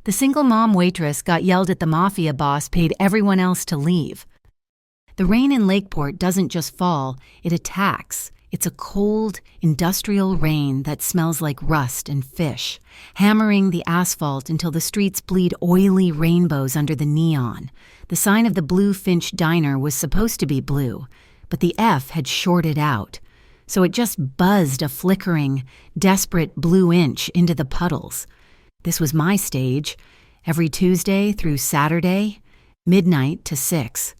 The single mom waitress got yelled at. The mafia boss paid everyone else to leave. The rain in Lakeport doesn't just fall, it attacks. It's a cold, industrial rain that smells like rust and fish, hammering the asphalt until the streets bleed oily rainbows under the neon. The sign of the Blue Finch Diner was supposed to be blue, but the F had shorted out, so it just buzzed a flickering, desperate blue inch into the puddles. This was my stage, every Tuesday through Saturday, midnight to 6.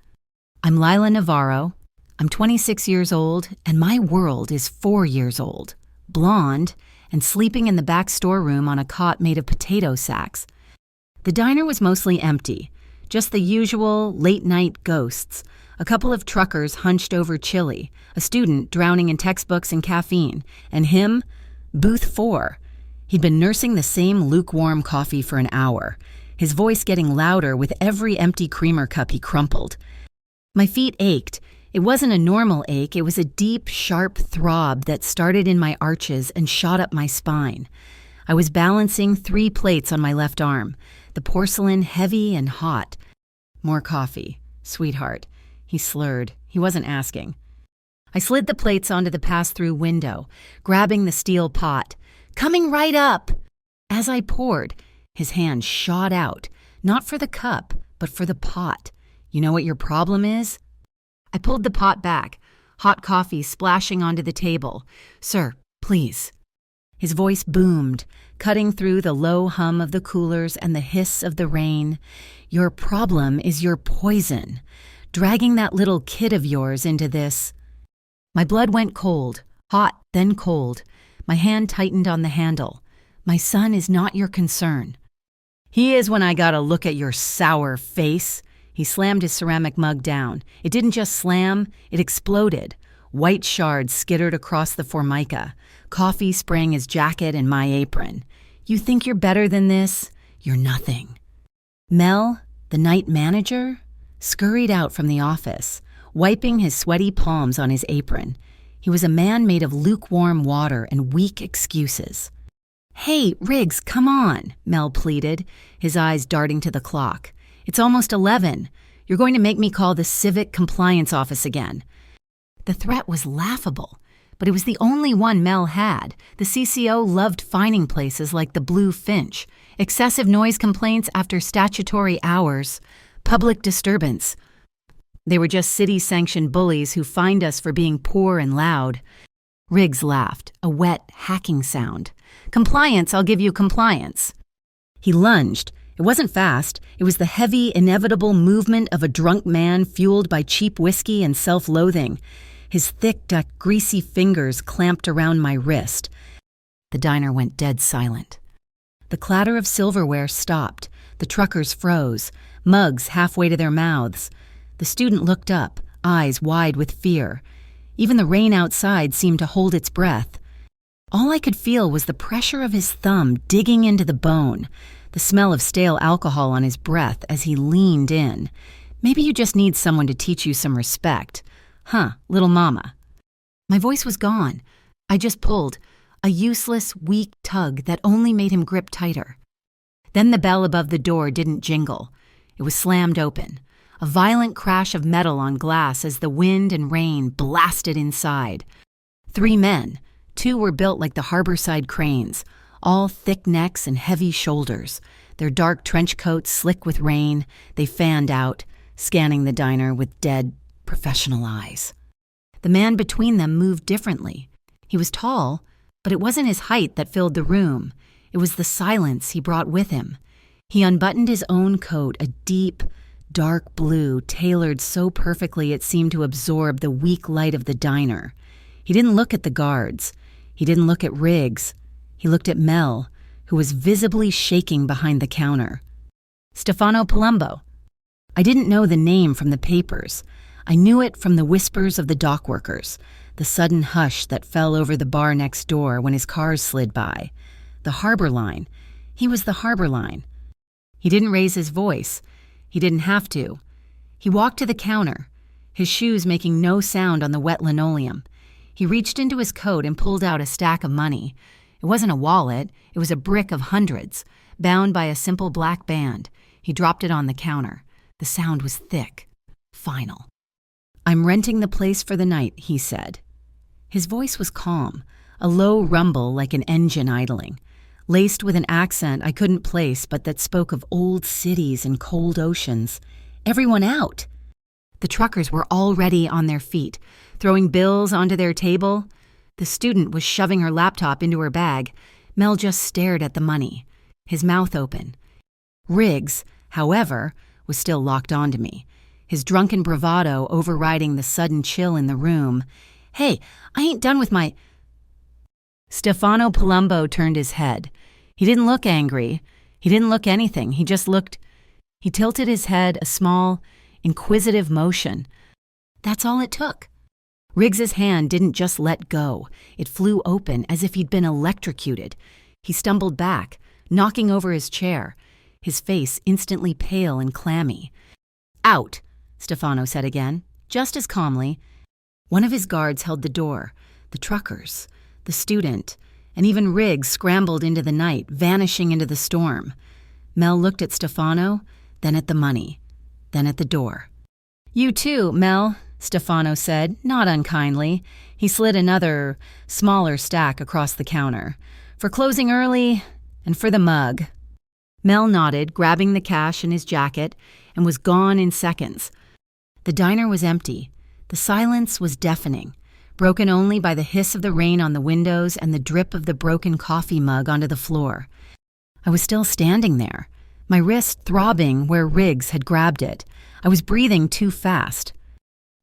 I'm Lila Navarro. I'm 26 years old, and my world is 4 years old, blonde, and sleeping in the back storeroom on a cot made of potato sacks. The diner was mostly empty, just the usual late-night ghosts, a couple of truckers hunched over chili, a student drowning in textbooks and caffeine, and him, Booth 4. He'd been nursing the same lukewarm coffee for an hour, his voice getting louder with every empty creamer cup he crumpled. My feet ached. It wasn't a normal ache, it was a deep, sharp throb that started in my arches and shot up my spine. I was balancing 3 plates on my left arm, the porcelain heavy and hot. More coffee. Sweetheart. He slurred. He wasn't asking. I slid the plates onto the pass-through window, grabbing the steel pot. Coming right up! As I poured, his hand shot out, not for the cup, but for the pot. You know what your problem is? I pulled the pot back, hot coffee splashing onto the table. Sir, please. His voice boomed, cutting through the low hum of the coolers and the hiss of the rain. Your problem is your poison, dragging that little kid of yours into this. My blood went cold, hot, then cold. My hand tightened on the handle. My son is not your concern. He is when I gotta look at your sour face. He slammed his ceramic mug down. It didn't just slam, it exploded. White shards skittered across the formica. Coffee spraying his jacket and my apron. You think you're better than this? You're nothing. Mel, the night manager, scurried out from the office, wiping his sweaty palms on his apron. He was a man made of lukewarm water and weak excuses. Hey, Riggs, come on, Mel pleaded, his eyes darting to the clock. It's almost 11. You're going to make me call the Civic Compliance Office again. The threat was laughable, but it was the only one Mel had. The CCO loved fining places like the Blue Finch, excessive noise complaints after statutory hours, public disturbance. They were just city-sanctioned bullies who fined us for being poor and loud. Riggs laughed, a wet, hacking sound. Compliance, I'll give you compliance. He lunged. It wasn't fast. It was the heavy, inevitable movement of a drunk man fueled by cheap whiskey and self-loathing. His thick, greasy fingers clamped around my wrist. The diner went dead silent. The clatter of silverware stopped. The truckers froze, mugs halfway to their mouths. The student looked up, eyes wide with fear. Even the rain outside seemed to hold its breath. All I could feel was the pressure of his thumb digging into the bone, the smell of stale alcohol on his breath as he leaned in. Maybe you just need someone to teach you some respect. Huh, little mama. My voice was gone. I just pulled, a useless, weak tug that only made him grip tighter. Then the bell above the door didn't jingle. It was slammed open, a violent crash of metal on glass as the wind and rain blasted inside. 3 men, 2 were built like the harborside cranes, all thick necks and heavy shoulders. Their dark trench coats slick with rain, they fanned out, scanning the diner with dead, professional eyes. The man between them moved differently. He was tall, but it wasn't his height that filled the room. It was the silence he brought with him. He unbuttoned his own coat, a deep, dark blue, tailored so perfectly it seemed to absorb the weak light of the diner. He didn't look at the guards. He didn't look at Riggs. He looked at Mel, who was visibly shaking behind the counter. Stefano Palumbo. I didn't know the name from the papers. I knew it from the whispers of the dock workers, the sudden hush that fell over the bar next door when his cars slid by. The harbor line. He was the harbor line. He didn't raise his voice. He didn't have to. He walked to the counter, his shoes making no sound on the wet linoleum. He reached into his coat and pulled out a stack of money. It wasn't a wallet, it was a brick of hundreds, bound by a simple black band. He dropped it on the counter. The sound was thick, final. "I'm renting the place for the night," he said. His voice was calm, a low rumble like an engine idling, laced with an accent I couldn't place but that spoke of old cities and cold oceans. "Everyone out!" The truckers were already on their feet, throwing bills onto their table. The student was shoving her laptop into her bag. Mel just stared at the money, his mouth open. Riggs, however, was still locked onto me, his drunken bravado overriding the sudden chill in the room. "Hey, I ain't done with my—" Stefano Palumbo turned his head. He didn't look angry. He didn't look anything. He just looked— He tilted his head, a small, inquisitive motion. That's all it took. Riggs's hand didn't just let go. It flew open as if he'd been electrocuted. He stumbled back, knocking over his chair, his face instantly pale and clammy. "Out," Stefano said again, just as calmly. One of his guards held the door. The truckers, the student, and even Riggs scrambled into the night, vanishing into the storm. Mel looked at Stefano, then at the money, then at the door. "You too, Mel," Stefano said, not unkindly. He slid another, smaller stack across the counter. "For closing early, and for the mug." Mel nodded, grabbing the cash in his jacket, and was gone in seconds. The diner was empty. The silence was deafening, broken only by the hiss of the rain on the windows and the drip of the broken coffee mug onto the floor. I was still standing there, my wrist throbbing where Riggs had grabbed it. I was breathing too fast.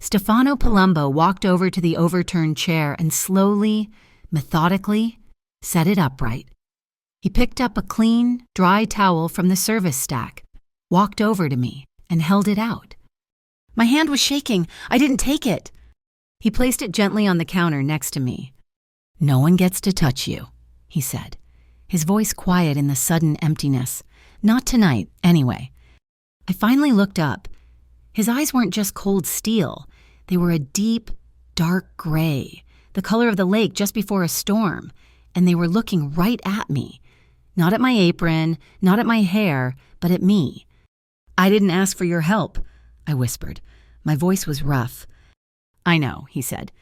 Stefano Palumbo walked over to the overturned chair and slowly, methodically, set it upright. He picked up a clean, dry towel from the service stack, walked over to me, and held it out. My hand was shaking. I didn't take it. He placed it gently on the counter next to me. "No one gets to touch you," he said, his voice quiet in the sudden emptiness. Not tonight, anyway. I finally looked up. His eyes weren't just cold steel. They were a deep, dark gray, the color of the lake just before a storm, and they were looking right at me. Not at my apron, not at my hair, but at me. "I didn't ask for your help," I whispered. My voice was rough. "I know," he said.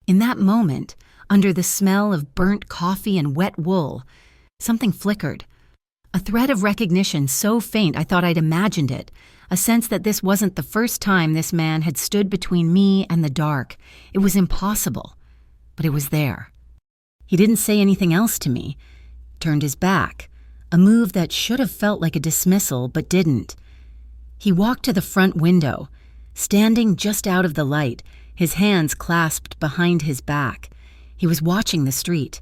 In that moment, under the smell of burnt coffee and wet wool, something flickered. A thread of recognition so faint I thought I'd imagined it, a sense that this wasn't the first time this man had stood between me and the dark. It was impossible, but it was there. He didn't say anything else to me, turned his back, a move that should have felt like a dismissal but didn't. He walked to the front window, standing just out of the light, his hands clasped behind his back. He was watching the street,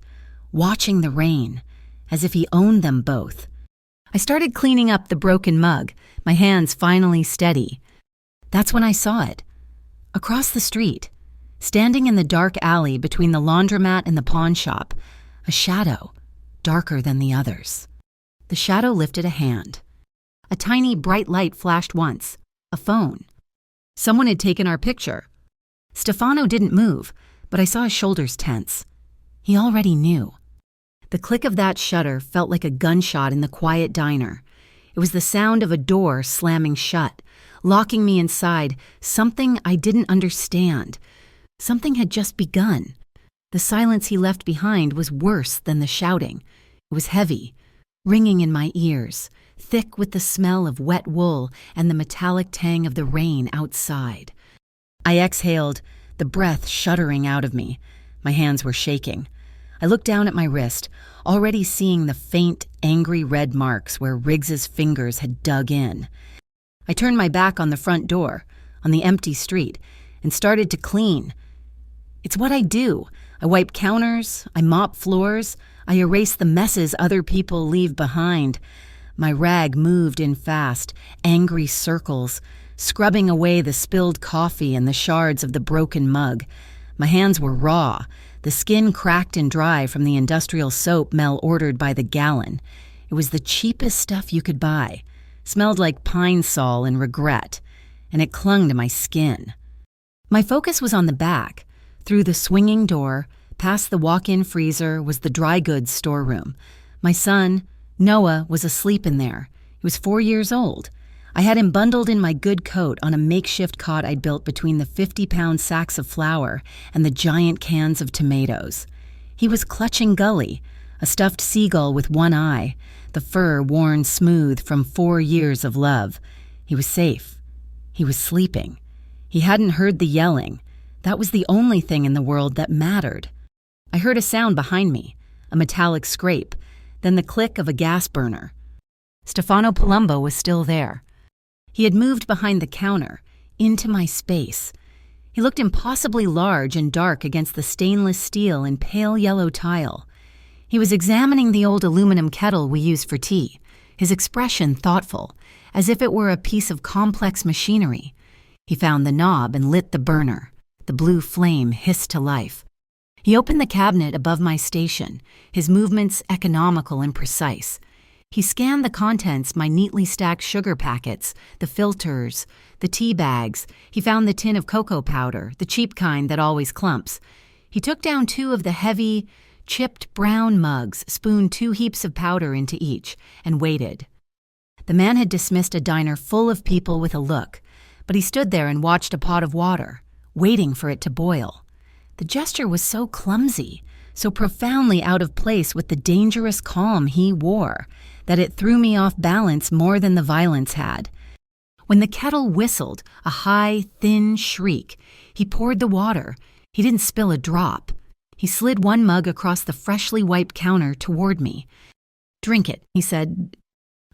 watching the rain, as if he owned them both. I started cleaning up the broken mug, my hands finally steady. That's when I saw it. Across the street, standing in the dark alley between the laundromat and the pawn shop, a shadow, darker than the others. The shadow lifted a hand. A tiny bright light flashed once, a phone. Someone had taken our picture. Stefano didn't move, but I saw his shoulders tense. He already knew. The click of that shutter felt like a gunshot in the quiet diner. It was the sound of a door slamming shut, locking me inside, something I didn't understand. Something had just begun. The silence he left behind was worse than the shouting. It was heavy, ringing in my ears, thick with the smell of wet wool and the metallic tang of the rain outside. I exhaled, the breath shuddering out of me. My hands were shaking. I looked down at my wrist, already seeing the faint, angry red marks where Riggs's fingers had dug in. I turned my back on the front door, on the empty street, and started to clean. It's what I do. I wipe counters, I mop floors, I erase the messes other people leave behind. My rag moved in fast, angry circles, scrubbing away the spilled coffee and the shards of the broken mug. My hands were raw, the skin cracked and dry from the industrial soap Mel ordered by the gallon. It was the cheapest stuff you could buy, smelled like pine sol and regret, and it clung to my skin. My focus was on the back. Through the swinging door, past the walk-in freezer, was the dry goods storeroom. My son, Noah was asleep in there. He was 4 years old. I had him bundled in my good coat on a makeshift cot I'd built between the 50-pound sacks of flour and the giant cans of tomatoes. He was clutching Gully, a stuffed seagull with one eye, the fur worn smooth from 4 years of love. He was safe. He was sleeping. He hadn't heard the yelling. That was the only thing in the world that mattered. I heard a sound behind me, a metallic scrape, then the click of a gas burner. Stefano Palumbo was still there. He had moved behind the counter, into my space. He looked impossibly large and dark against the stainless steel and pale yellow tile. He was examining the old aluminum kettle we used for tea, his expression thoughtful, as if it were a piece of complex machinery. He found the knob and lit the burner. The blue flame hissed to life. He opened the cabinet above my station, his movements economical and precise. He scanned the contents, my neatly stacked sugar packets, the filters, the tea bags. He found the tin of cocoa powder, the cheap kind that always clumps. He took down 2 of the heavy, chipped brown mugs, spooned 2 heaps of powder into each, and waited. The man had dismissed a diner full of people with a look, but he stood there and watched a pot of water, waiting for it to boil. The gesture was so clumsy, so profoundly out of place with the dangerous calm he wore, that it threw me off balance more than the violence had. When the kettle whistled, a high, thin shriek, he poured the water. He didn't spill a drop. He slid 1 mug across the freshly wiped counter toward me. "Drink it," he said.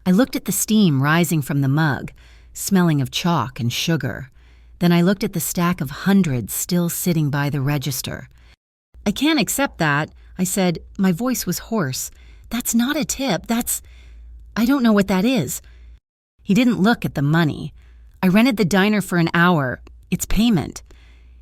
I looked at the steam rising from the mug, smelling of chalk and sugar. Then I looked at the stack of hundreds still sitting by the register. "I can't accept that," I said. My voice was hoarse. "That's not a tip. I don't know what that is." He didn't look at the money. "I rented the diner for an hour. It's payment."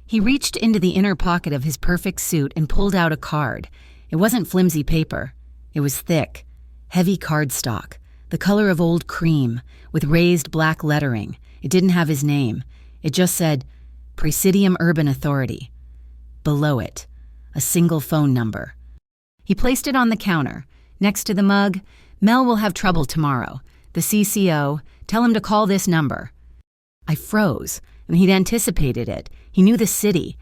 He reached into the inner pocket of his perfect suit and pulled out a card. It wasn't flimsy paper. It was thick, heavy cardstock, the color of old cream, with raised black lettering. It didn't have his name. It just said, Presidium Urban Authority. Below it, a single phone number. He placed it on the counter. Next to the mug, "Mel will have trouble tomorrow. The CCO, tell him to call this number." I froze, and he'd anticipated it. He knew the city,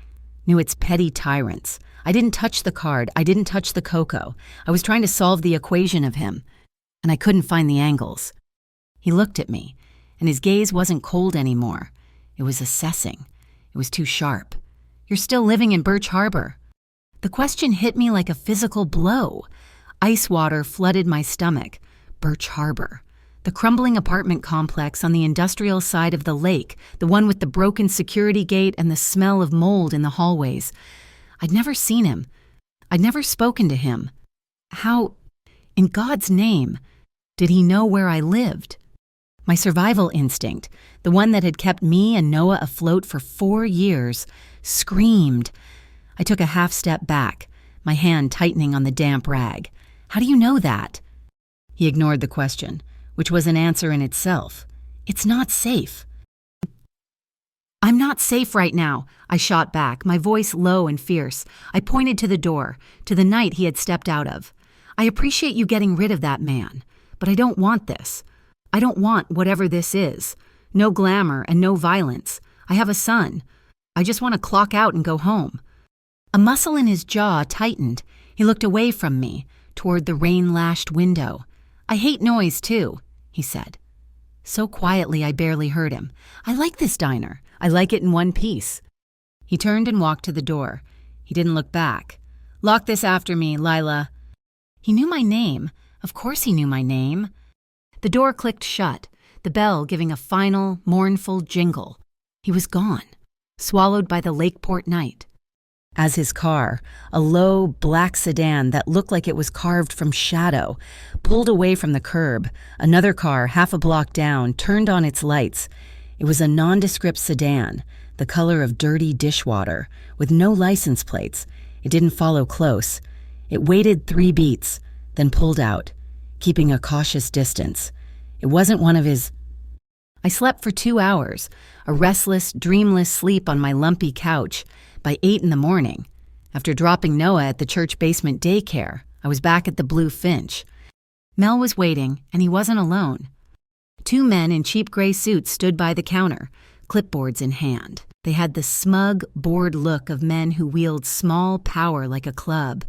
knew its petty tyrants. I didn't touch the card. I didn't touch the cocoa. I was trying to solve the equation of him, and I couldn't find the angles. He looked at me, and his gaze wasn't cold anymore. It was assessing. It was too sharp. "You're still living in Birch Harbor." The question hit me like a physical blow. Ice water flooded my stomach. Birch Harbor. The crumbling apartment complex on the industrial side of the lake, the one with the broken security gate and the smell of mold in the hallways. I'd never seen him. I'd never spoken to him. How, in God's name, did he know where I lived? My survival instinct, the one that had kept me and Noah afloat for 4 years, screamed. I took a half step back, my hand tightening on the damp rag. "How do you know that?" He ignored the question, which was an answer in itself. "It's not safe." "I'm not safe right now," I shot back, my voice low and fierce. I pointed to the door, to the night he had stepped out of. "I appreciate you getting rid of that man, but I don't want this. I don't want whatever this is. No glamour and no violence. I have a son. I just want to clock out and go home." A muscle in his jaw tightened. He looked away from me, toward the rain-lashed window. "I hate noise, too," he said. So quietly I barely heard him. "I like this diner. I like it in one piece." He turned and walked to the door. He didn't look back. "Lock this after me, Lila." He knew my name. Of course he knew my name. The door clicked shut, the bell giving a final, mournful jingle. He was gone, swallowed by the Lakeport night. As his car, a low, black sedan that looked like it was carved from shadow, pulled away from the curb, another car, half a block down, turned on its lights. It was a nondescript sedan, the color of dirty dishwater, with no license plates. It didn't follow close. It waited 3 beats, then pulled out, keeping a cautious distance. It wasn't one of his... I slept for 2 hours, a restless, dreamless sleep on my lumpy couch. By 8 in the morning, after dropping Noah at the church basement daycare, I was back at the Blue Finch. Mel was waiting, and he wasn't alone. Two men in cheap gray suits stood by the counter, clipboards in hand. They had the smug, bored look of men who wield small power like a club.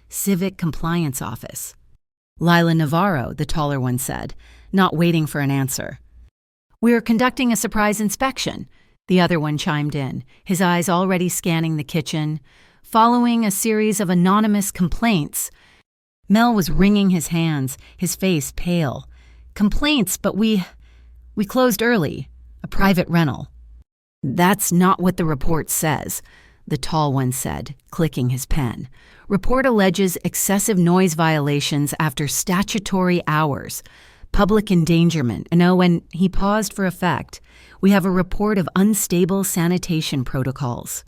Civic Compliance Office. Lila Navarro, the taller one said, not waiting for an answer. "We're conducting a surprise inspection," the other one chimed in, his eyes already scanning the kitchen. "Following a series of anonymous complaints." Mel was wringing his hands, his face pale. "Complaints, but we closed early. A private rental." "That's not what the report says," the tall one said, clicking his pen. "Report alleges excessive noise violations after statutory hours. Public endangerment." And he paused for effect. "We have a report of unstable sanitation protocols."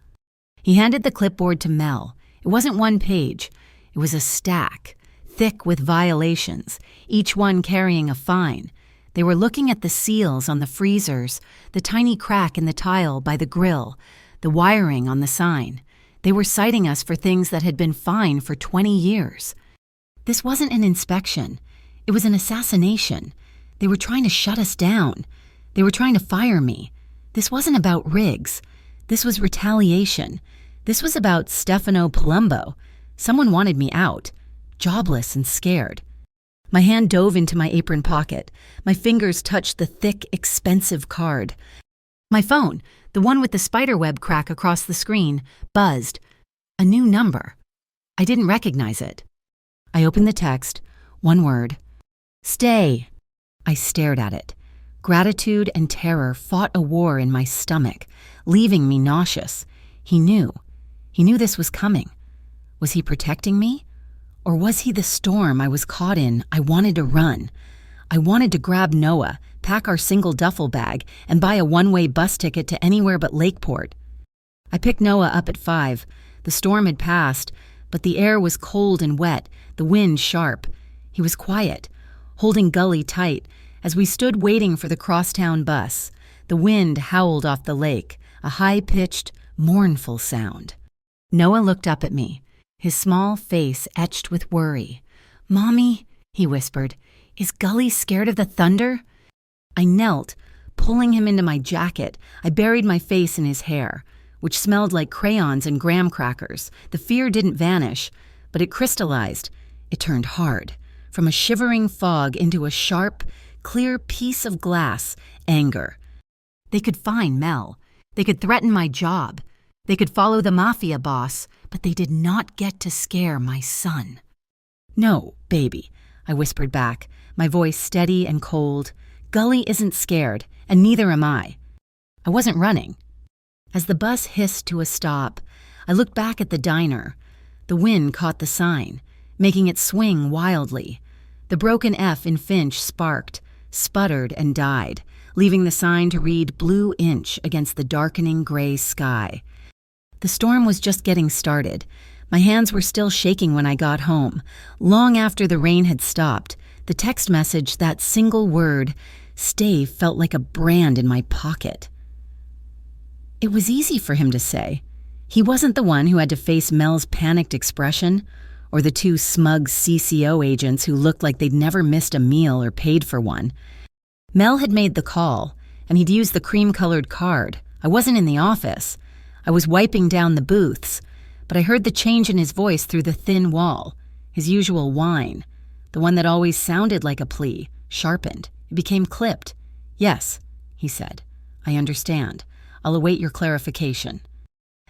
He handed the clipboard to Mel. It wasn't one page. It was a stack, thick with violations, each one carrying a fine. They were looking at the seals on the freezers, the tiny crack in the tile by the grill, the wiring on the sign. They were citing us for things that had been fine for 20 years. This wasn't an inspection. It was an assassination. They were trying to shut us down. They were trying to fire me. This wasn't about Riggs. This was retaliation. This was about Stefano Palumbo. Someone wanted me out, jobless and scared. My hand dove into my apron pocket. My fingers touched the thick, expensive card. My phone, the one with the spiderweb crack across the screen, buzzed. A new number. I didn't recognize it. I opened the text. One word. "Stay." I stared at it. Gratitude and terror fought a war in my stomach, leaving me nauseous. He knew. He knew this was coming. Was he protecting me? Or was he the storm I was caught in? I wanted to run. I wanted to grab Noah, pack our single duffel bag, and buy a one-way bus ticket to anywhere but Lakeport. I picked Noah up at 5. The storm had passed, but the air was cold and wet, the wind sharp. He was quiet, holding Gully tight, as we stood waiting for the crosstown bus. The wind howled off the lake, a high-pitched, mournful sound. Noah looked up at me, his small face etched with worry. "Mommy," he whispered, "is Gully scared of the thunder?" I knelt, pulling him into my jacket. I buried my face in his hair, which smelled like crayons and graham crackers. The fear didn't vanish, but it crystallized. It turned hard, from a shivering fog into a sharp, clear piece of glass, anger. They could find Mel. They could threaten my job. They could follow the mafia boss, but they did not get to scare my son. "No, baby," I whispered back, my voice steady and cold. "Gully isn't scared, and neither am I." I wasn't running. As the bus hissed to a stop, I looked back at the diner. The wind caught the sign, making it swing wildly. The broken F in Finch sparked, sputtered, and died, leaving the sign to read "Blue Inch" against the darkening gray sky. The storm was just getting started. My hands were still shaking when I got home. Long after the rain had stopped, the text message, that single word, "stay," felt like a brand in my pocket. It was easy for him to say. He wasn't the one who had to face Mel's panicked expression, or the two smug CCO agents who looked like they'd never missed a meal or paid for one. Mel had made the call, and he'd used the cream-colored card. I wasn't in the office. I was wiping down the booths, but I heard the change in his voice through the thin wall. His usual whine, the one that always sounded like a plea, sharpened. It became clipped. "Yes," he said. "I understand. I'll await your clarification."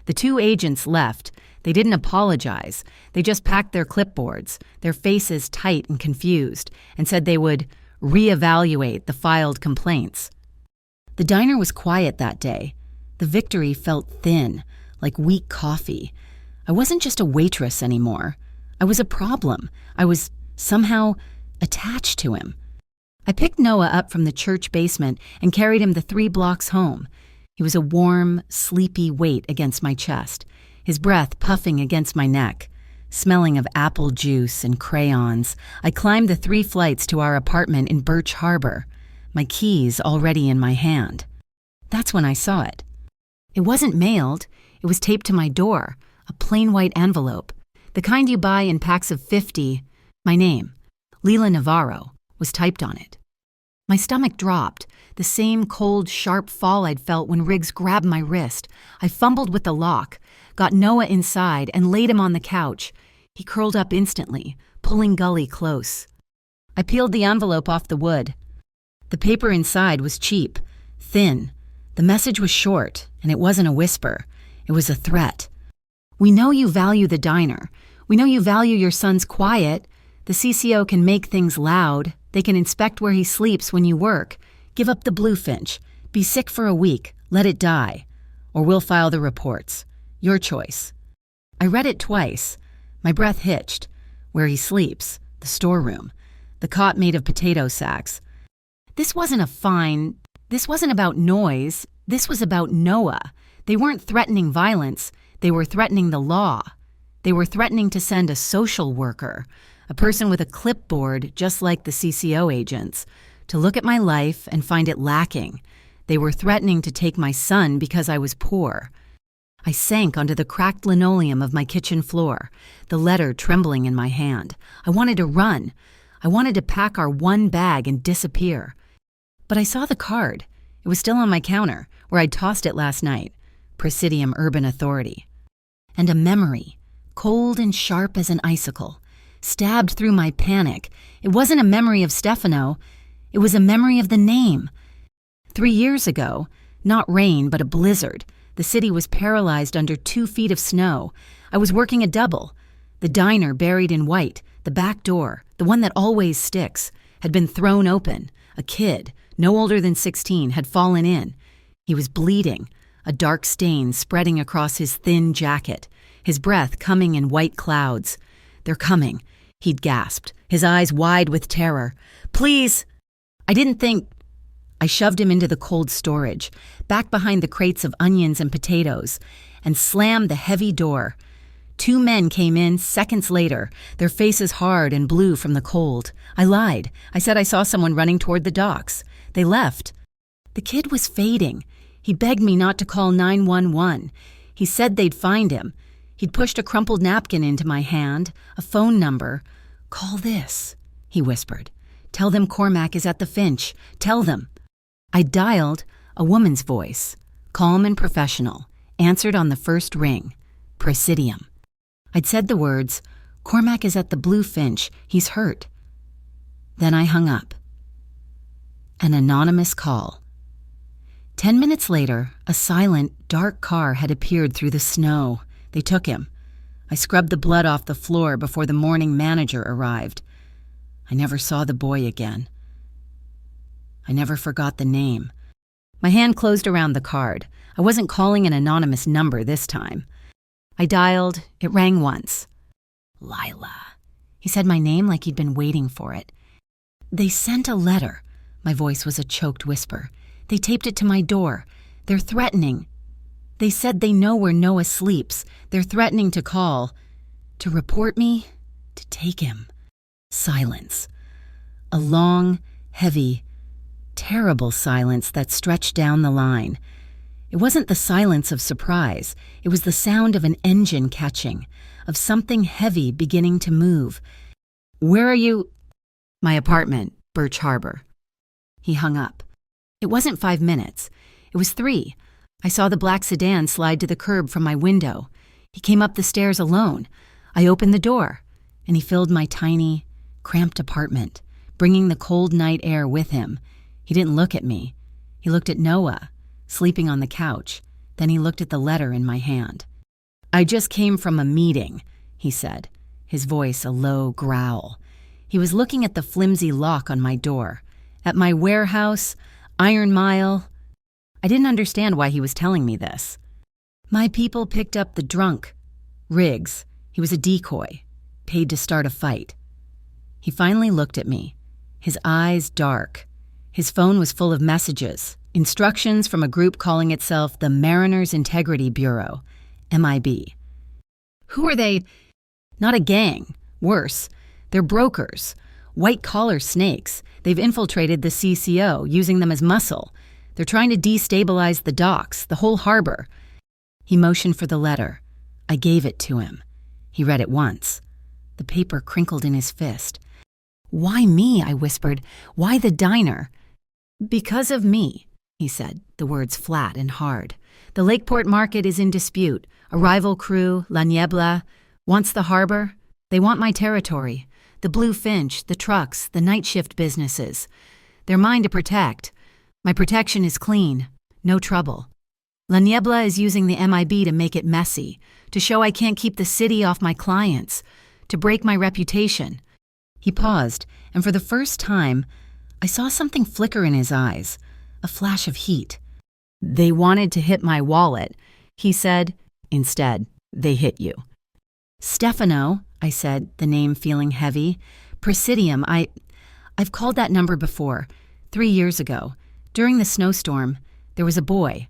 The two agents left. They didn't apologize. They just packed their clipboards, their faces tight and confused, and said they would reevaluate the filed complaints. The diner was quiet that day. The victory felt thin, like weak coffee. I wasn't just a waitress anymore. I was a problem. I was somehow attached to him. I picked Noah up from the church basement and carried him the 3 blocks home. He was a warm, sleepy weight against my chest, his breath puffing against my neck, smelling of apple juice and crayons. I climbed the 3 flights to our apartment in Birch Harbor, my keys already in my hand. That's when I saw it. It wasn't mailed. It was taped to my door, a plain white envelope, the kind you buy in packs of 50, my name, Leela Navarro, was typed on it. My stomach dropped, the same cold, sharp fall I'd felt when Riggs grabbed my wrist. I fumbled with the lock, got Noah inside, and laid him on the couch. He curled up instantly, pulling Gully close. I peeled the envelope off the wood. The paper inside was cheap, thin. The message was short, and it wasn't a whisper. It was a threat. "We know you value the diner. We know you value your son's quiet. The CCO can make things loud. They can inspect where he sleeps when you work. Give up the Bluefinch. Be sick for a week. Let it die. Or we'll file the reports. Your choice." I read it twice. My breath hitched. Where he sleeps. The storeroom. The cot made of potato sacks. This wasn't about noise. This was about Noah. They weren't threatening violence. They were threatening the law. They were threatening to send a social worker, a person with a clipboard just like the CCO agents, to look at my life and find it lacking. They were threatening to take my son because I was poor. I sank onto the cracked linoleum of my kitchen floor, the letter trembling in my hand. I wanted to run. I wanted to pack our one bag and disappear. But I saw the card. It was still on my counter, where I'd tossed it last night. Presidium Urban Authority. And a memory, cold and sharp as an icicle, stabbed through my panic. It wasn't a memory of Stefano. It was a memory of the name. 3 years ago, not rain, but a blizzard, the city was paralyzed under 2 feet of snow. I was working a double. The diner buried in white, the back door, the one that always sticks, had been thrown open. A kid, no older than 16, had fallen in. He was bleeding, a dark stain spreading across his thin jacket, his breath coming in white clouds. "They're coming," he'd gasped, his eyes wide with terror. "Please!" I shoved him into the cold storage, back behind the crates of onions and potatoes, and slammed the heavy door. 2 men came in seconds later, their faces hard and blue from the cold. I lied. I said I saw someone running toward the docks. They left. The kid was fading. He begged me not to call 911. He said they'd find him. He'd pushed a crumpled napkin into my hand, a phone number. "Call this," he whispered. "Tell them Cormac is at the Finch. Tell them." I dialed, a woman's voice, calm and professional, answered on the first ring. Presidium. I'd said the words, "Cormac is at the Blue Finch. He's hurt." Then I hung up. An anonymous call. 10 minutes later, a silent, dark car had appeared through the snow. They took him. I scrubbed the blood off the floor before the morning manager arrived. I never saw the boy again. I never forgot the name. My hand closed around the card. I wasn't calling an anonymous number this time. I dialed. It rang once. Lila. He said my name like he'd been waiting for it. "They sent a letter." My voice was a choked whisper. "They taped it to my door. They're threatening. They said they know where Noah sleeps. They're threatening to call. To report me. To take him." Silence. A long, heavy, terrible silence that stretched down the line. It wasn't the silence of surprise. It was the sound of an engine catching, of something heavy beginning to move. "Where are you?" "My apartment, Birch Harbor." He hung up. It wasn't 5 minutes. It was 3. I saw the black sedan slide to the curb from my window. He came up the stairs alone. I opened the door, and he filled my tiny, cramped apartment, bringing the cold night air with him. He didn't look at me. He looked at Noah, sleeping on the couch. Then he looked at the letter in my hand. "I just came from a meeting," he said, his voice a low growl. He was looking at the flimsy lock on my door. At my warehouse, Iron Mile. I didn't understand why he was telling me this. "My people picked up the drunk. Riggs. He was a decoy, paid to start a fight." He finally looked at me, his eyes dark. His phone was full of messages, instructions from a group calling itself the Mariners Integrity Bureau, MIB. Who are they? Not a gang. Worse, they're brokers, white-collar snakes. They've infiltrated the CCO, using them as muscle. They're trying to destabilize the docks, the whole harbor. He motioned for the letter. I gave it to him. He read it once. The paper crinkled in his fist. Why me? I whispered. Why the diner? Because of me, he said, the words flat and hard. The Lakeport market is in dispute. A rival crew, La Niebla, wants the harbor. They want my territory. The Blue Finch, the trucks, the night shift businesses. They're mine to protect. My protection is clean. No trouble. La Niebla is using the MIB to make it messy, to show I can't keep the city off my clients, to break my reputation. He paused, and for the first time, I saw something flicker in his eyes, a flash of heat. They wanted to hit my wallet, he said. Instead, they hit you. Stefano, I said, the name feeling heavy. Presidium, I've called that number before, 3 years ago. During the snowstorm, there was a boy.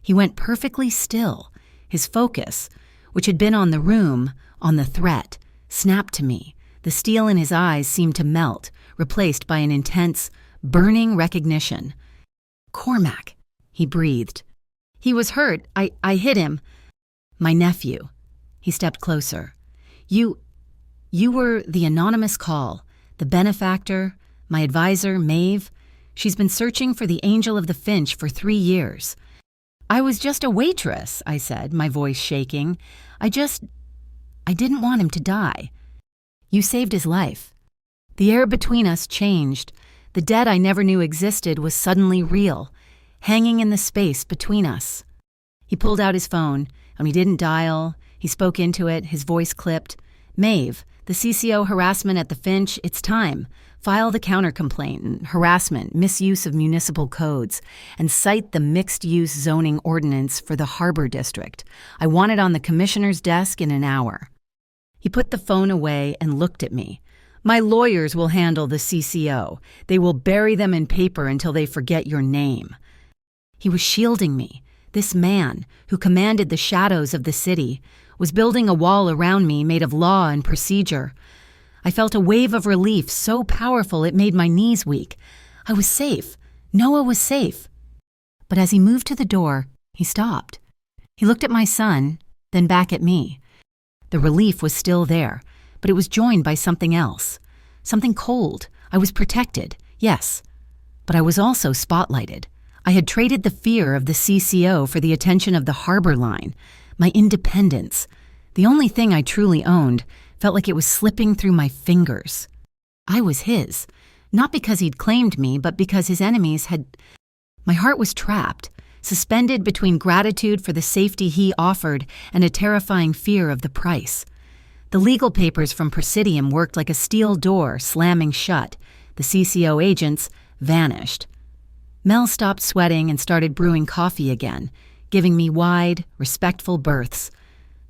He went perfectly still. His focus, which had been on the room, on the threat, snapped to me. The steel in his eyes seemed to melt, replaced by an intense, burning recognition. Cormac, he breathed. He was hurt. I hit him. My nephew. He stepped closer. You were the anonymous call, the benefactor, my advisor, Maeve. She's been searching for the Angel of the Finch for 3 years. I was just a waitress, I said, my voice shaking. I didn't want him to die. You saved his life. The air between us changed. The dead I never knew existed was suddenly real, hanging in the space between us. He pulled out his phone, and he didn't dial. He spoke into it, his voice clipped. Maeve, the CCO harassment at the Finch, it's time. File the counter-complaint, harassment, misuse of municipal codes, and cite the mixed-use zoning ordinance for the Harbor District. I want it on the commissioner's desk in an hour. He put the phone away and looked at me. My lawyers will handle the CCO. They will bury them in paper until they forget your name. He was shielding me. This man, who commanded the shadows of the city, was building a wall around me made of law and procedure. I felt a wave of relief so powerful it made my knees weak. I was safe. Noah was safe. But as he moved to the door, he stopped. He looked at my son, then back at me. The relief was still there, but it was joined by something else. Something cold. I was protected, yes. But I was also spotlighted. I had traded the fear of the CCO for the attention of the harbor line, my independence. The only thing I truly owned felt like it was slipping through my fingers. I was his, not because he'd claimed me, but because his enemies had... My heart was trapped, suspended between gratitude for the safety he offered and a terrifying fear of the price. The legal papers from Presidium worked like a steel door slamming shut. The CCO agents vanished. Mel stopped sweating and started brewing coffee again, giving me wide, respectful berths.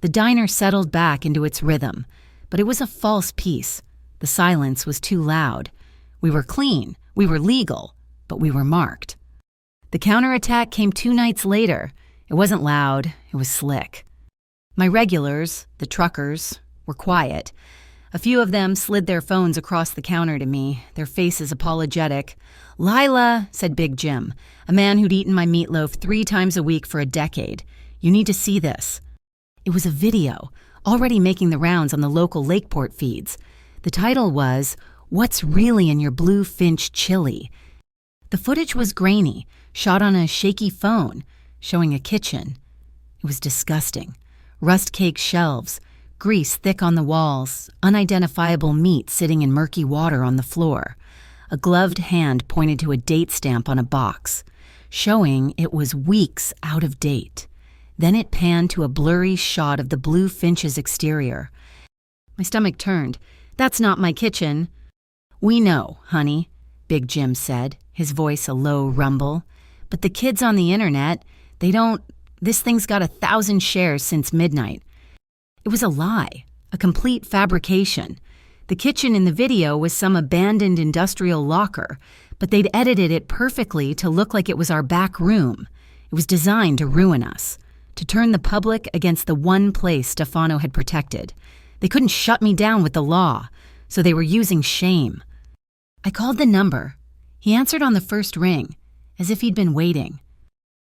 The diner settled back into its rhythm, but it was a false peace. The silence was too loud. We were clean, we were legal, but we were marked. The counterattack came 2 nights later. It wasn't loud, it was slick. My regulars, the truckers, were quiet. A few of them slid their phones across the counter to me, their faces apologetic. "Lila," said Big Jim, a man who'd eaten my meatloaf 3 times a week for a decade. "You need to see this." It was a video, already making the rounds on the local Lakeport feeds. The title was, "What's Really in Your Blue Finch Chili?" The footage was grainy, shot on a shaky phone, showing a kitchen. It was disgusting. Rust-caked shelves, grease thick on the walls, unidentifiable meat sitting in murky water on the floor. A gloved hand pointed to a date stamp on a box, showing it was weeks out of date. Then it panned to a blurry shot of the Blue Finch's exterior. My stomach turned. "That's not my kitchen." "We know, honey," Big Jim said, his voice a low rumble. "But the kids on the internet, they don't... This thing's got 1,000 shares since midnight." It was a lie, a complete fabrication. The kitchen in the video was some abandoned industrial locker, but they'd edited it perfectly to look like it was our back room. It was designed to ruin us, to turn the public against the one place Stefano had protected. They couldn't shut me down with the law, so they were using shame. I called the number. He answered on the first ring, as if he'd been waiting.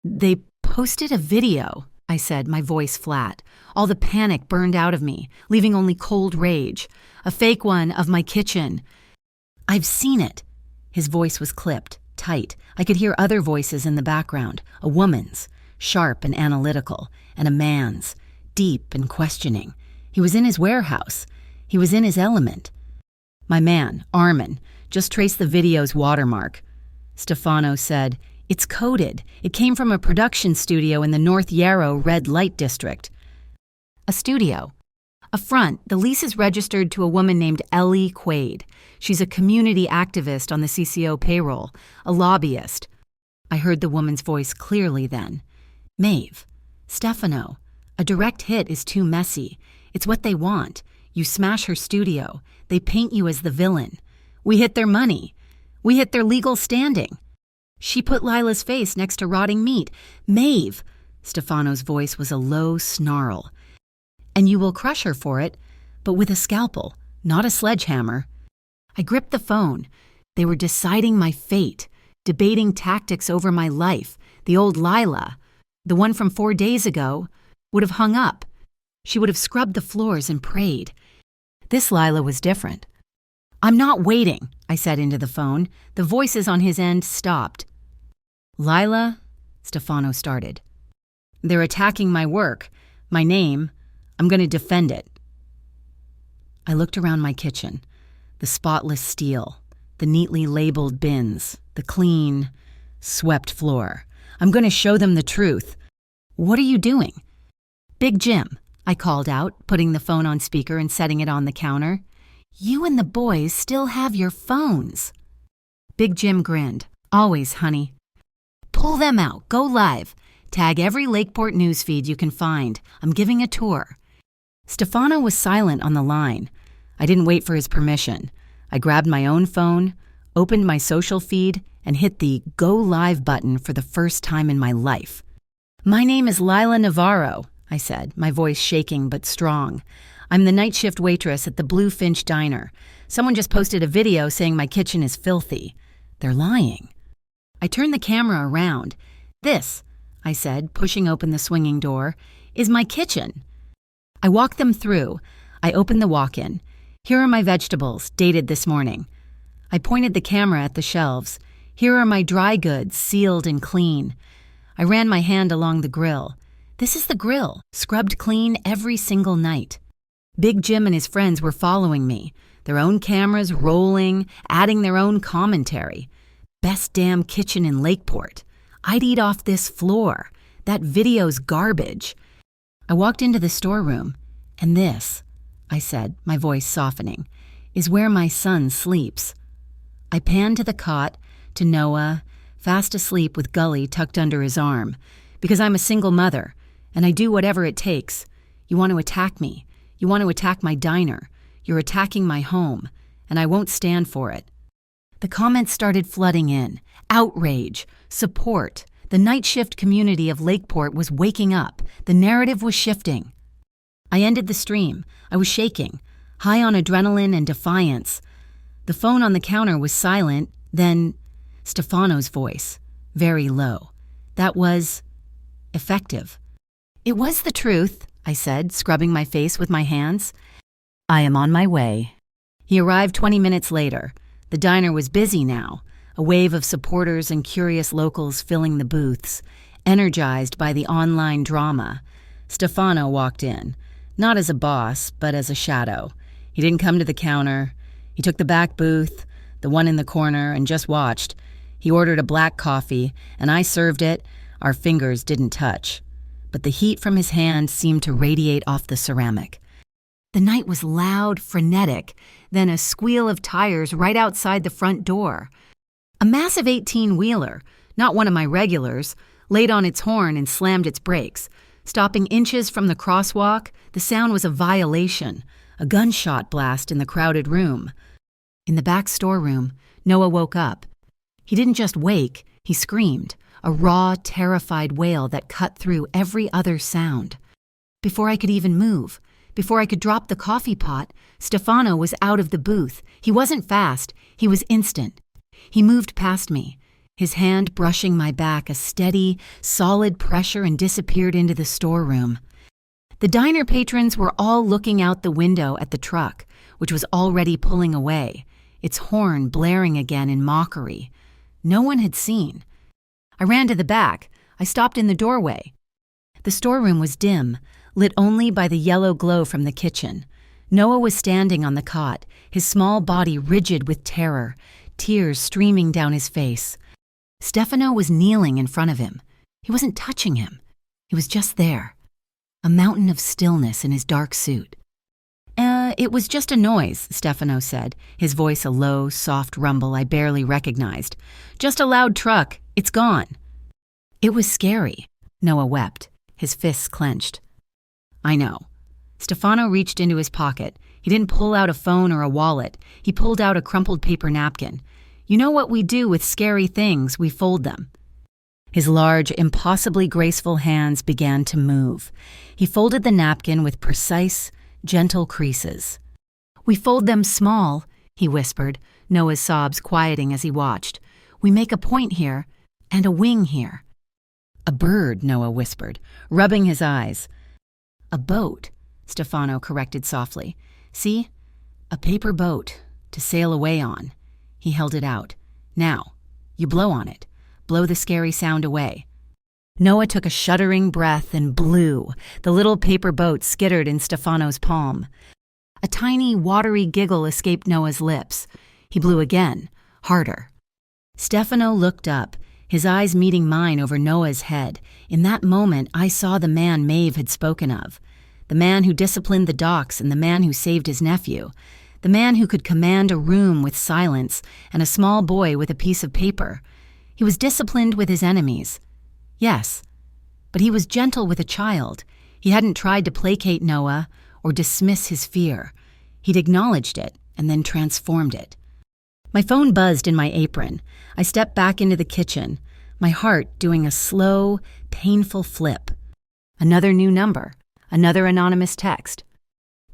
"They posted a video," I said, my voice flat. All the panic burned out of me, leaving only cold rage. A fake one of my kitchen. I've seen it. His voice was clipped, tight. I could hear other voices in the background, a woman's, sharp and analytical, and a man's, deep and questioning. He was in his warehouse. He was in his element. My man, Armin, just traced the video's watermark. Stefano said, "It's coded. It came from a production studio in the North Yarrow red light district." A studio. A front. The lease is registered to a woman named Ellie Quaid. She's a community activist on the CCO payroll, a lobbyist. I heard the woman's voice clearly then. Maeve. Stefano. A direct hit is too messy. It's what they want. You smash her studio. They paint you as the villain. We hit their money. We hit their legal standing. She put Lila's face next to rotting meat. Maeve. Stefano's voice was a low snarl. And you will crush her for it, but with a scalpel, not a sledgehammer. I gripped the phone. They were deciding my fate, debating tactics over my life. The old Lila, the one from 4 days ago, would have hung up. She would have scrubbed the floors and prayed. This Lila was different. "I'm not waiting," I said into the phone. The voices on his end stopped. "Lila," Stefano started. "They're attacking my work, my name. I'm going to defend it." I looked around my kitchen. The spotless steel, the neatly labeled bins, the clean, swept floor. I'm going to show them the truth. "What are you doing?" "Big Jim," I called out, putting the phone on speaker and setting it on the counter. "You and the boys still have your phones." Big Jim grinned. "Always, honey." "Pull them out. Go live. Tag every Lakeport newsfeed you can find. I'm giving a tour." Stefano was silent on the line. I didn't wait for his permission. I grabbed my own phone, opened my social feed, and hit the Go Live button for the first time in my life. "My name is Lila Navarro," I said, my voice shaking but strong. "I'm the night shift waitress at the Blue Finch Diner. Someone just posted a video saying my kitchen is filthy. They're lying." I turned the camera around. "This," I said, pushing open the swinging door, "is my kitchen." I walked them through. I opened the walk-in. "Here are my vegetables, dated this morning." I pointed the camera at the shelves. "Here are my dry goods, sealed and clean." I ran my hand along the grill. "This is the grill, scrubbed clean every single night." Big Jim and his friends were following me, their own cameras rolling, adding their own commentary. "Best damn kitchen in Lakeport. I'd eat off this floor. That video's garbage." I walked into the storeroom, and this, I said, my voice softening, is where my son sleeps. I panned to the cot, to Noah, fast asleep with Gully tucked under his arm, because I'm a single mother, and I do whatever it takes. You want to attack me. You want to attack my diner. You're attacking my home, and I won't stand for it. The comments started flooding in. Outrage, support. The night shift community of Lakeport was waking up. The narrative was shifting. I ended the stream. I was shaking, high on adrenaline and defiance. The phone on the counter was silent, then Stefano's voice, very low. That was effective. "It was the truth," I said, scrubbing my face with my hands. "I am on my way." He arrived 20 minutes later. The diner was busy now, a wave of supporters and curious locals filling the booths, energized by the online drama. Stefano walked in, not as a boss, but as a shadow. He didn't come to the counter. He took the back booth, the one in the corner, and just watched. He ordered a black coffee, and I served it. Our fingers didn't touch, but the heat from his hand seemed to radiate off the ceramic. The night was loud, frenetic, then a squeal of tires right outside the front door. A massive 18-wheeler, not one of my regulars, laid on its horn and slammed its brakes. Stopping inches from the crosswalk, the sound was a violation, a gunshot blast in the crowded room. In the back storeroom, Noah woke up. He didn't just wake, he screamed, a raw, terrified wail that cut through every other sound. Before I could even move, before I could drop the coffee pot, Stefano was out of the booth. He wasn't fast, he was instant. He moved past me, his hand brushing my back, a steady, solid pressure, and disappeared into the storeroom. The diner patrons were all looking out the window at the truck, which was already pulling away. its horn blaring again in mockery. No one had seen. I ran to the back. I stopped in the doorway. The storeroom was dim, lit only by the yellow glow from the kitchen. Noah was standing on the cot, his small body rigid with terror, tears streaming down his face. Stefano was kneeling in front of him. He wasn't touching him. He was just there, a mountain of stillness in his dark suit. It was just a noise, Stefano said, his voice a low, soft rumble I barely recognized. Just a loud truck. It's gone. It was scary. Noah wept, his fists clenched. I know. Stefano reached into his pocket. He didn't pull out a phone or a wallet. He pulled out a crumpled paper napkin. You know what we do with scary things? We fold them. His large, impossibly graceful hands began to move. He folded the napkin with precise, gentle creases. We fold them small, he whispered, Noah's sobs quieting as he watched. We make a point here and a wing here. A bird, Noah whispered, rubbing his eyes. A boat, Stefano corrected softly. See? A paper boat to sail away on. He held it out. Now, you blow on it. Blow the scary sound away. Noah took a shuddering breath and blew. The little paper boat skittered in Stefano's palm. A tiny, watery giggle escaped Noah's lips. He blew again, harder. Stefano looked up, his eyes meeting mine over Noah's head. In that moment, I saw the man Maeve had spoken of. The man who disciplined the docks and the man who saved his nephew. The man who could command a room with silence and a small boy with a piece of paper. He was disciplined with his enemies. Yes, but he was gentle with a child. He hadn't tried to placate Noah or dismiss his fear. He'd acknowledged it and then transformed it. My phone buzzed in my apron. I stepped back into the kitchen, my heart doing a slow, painful flip. Another new number, another anonymous text.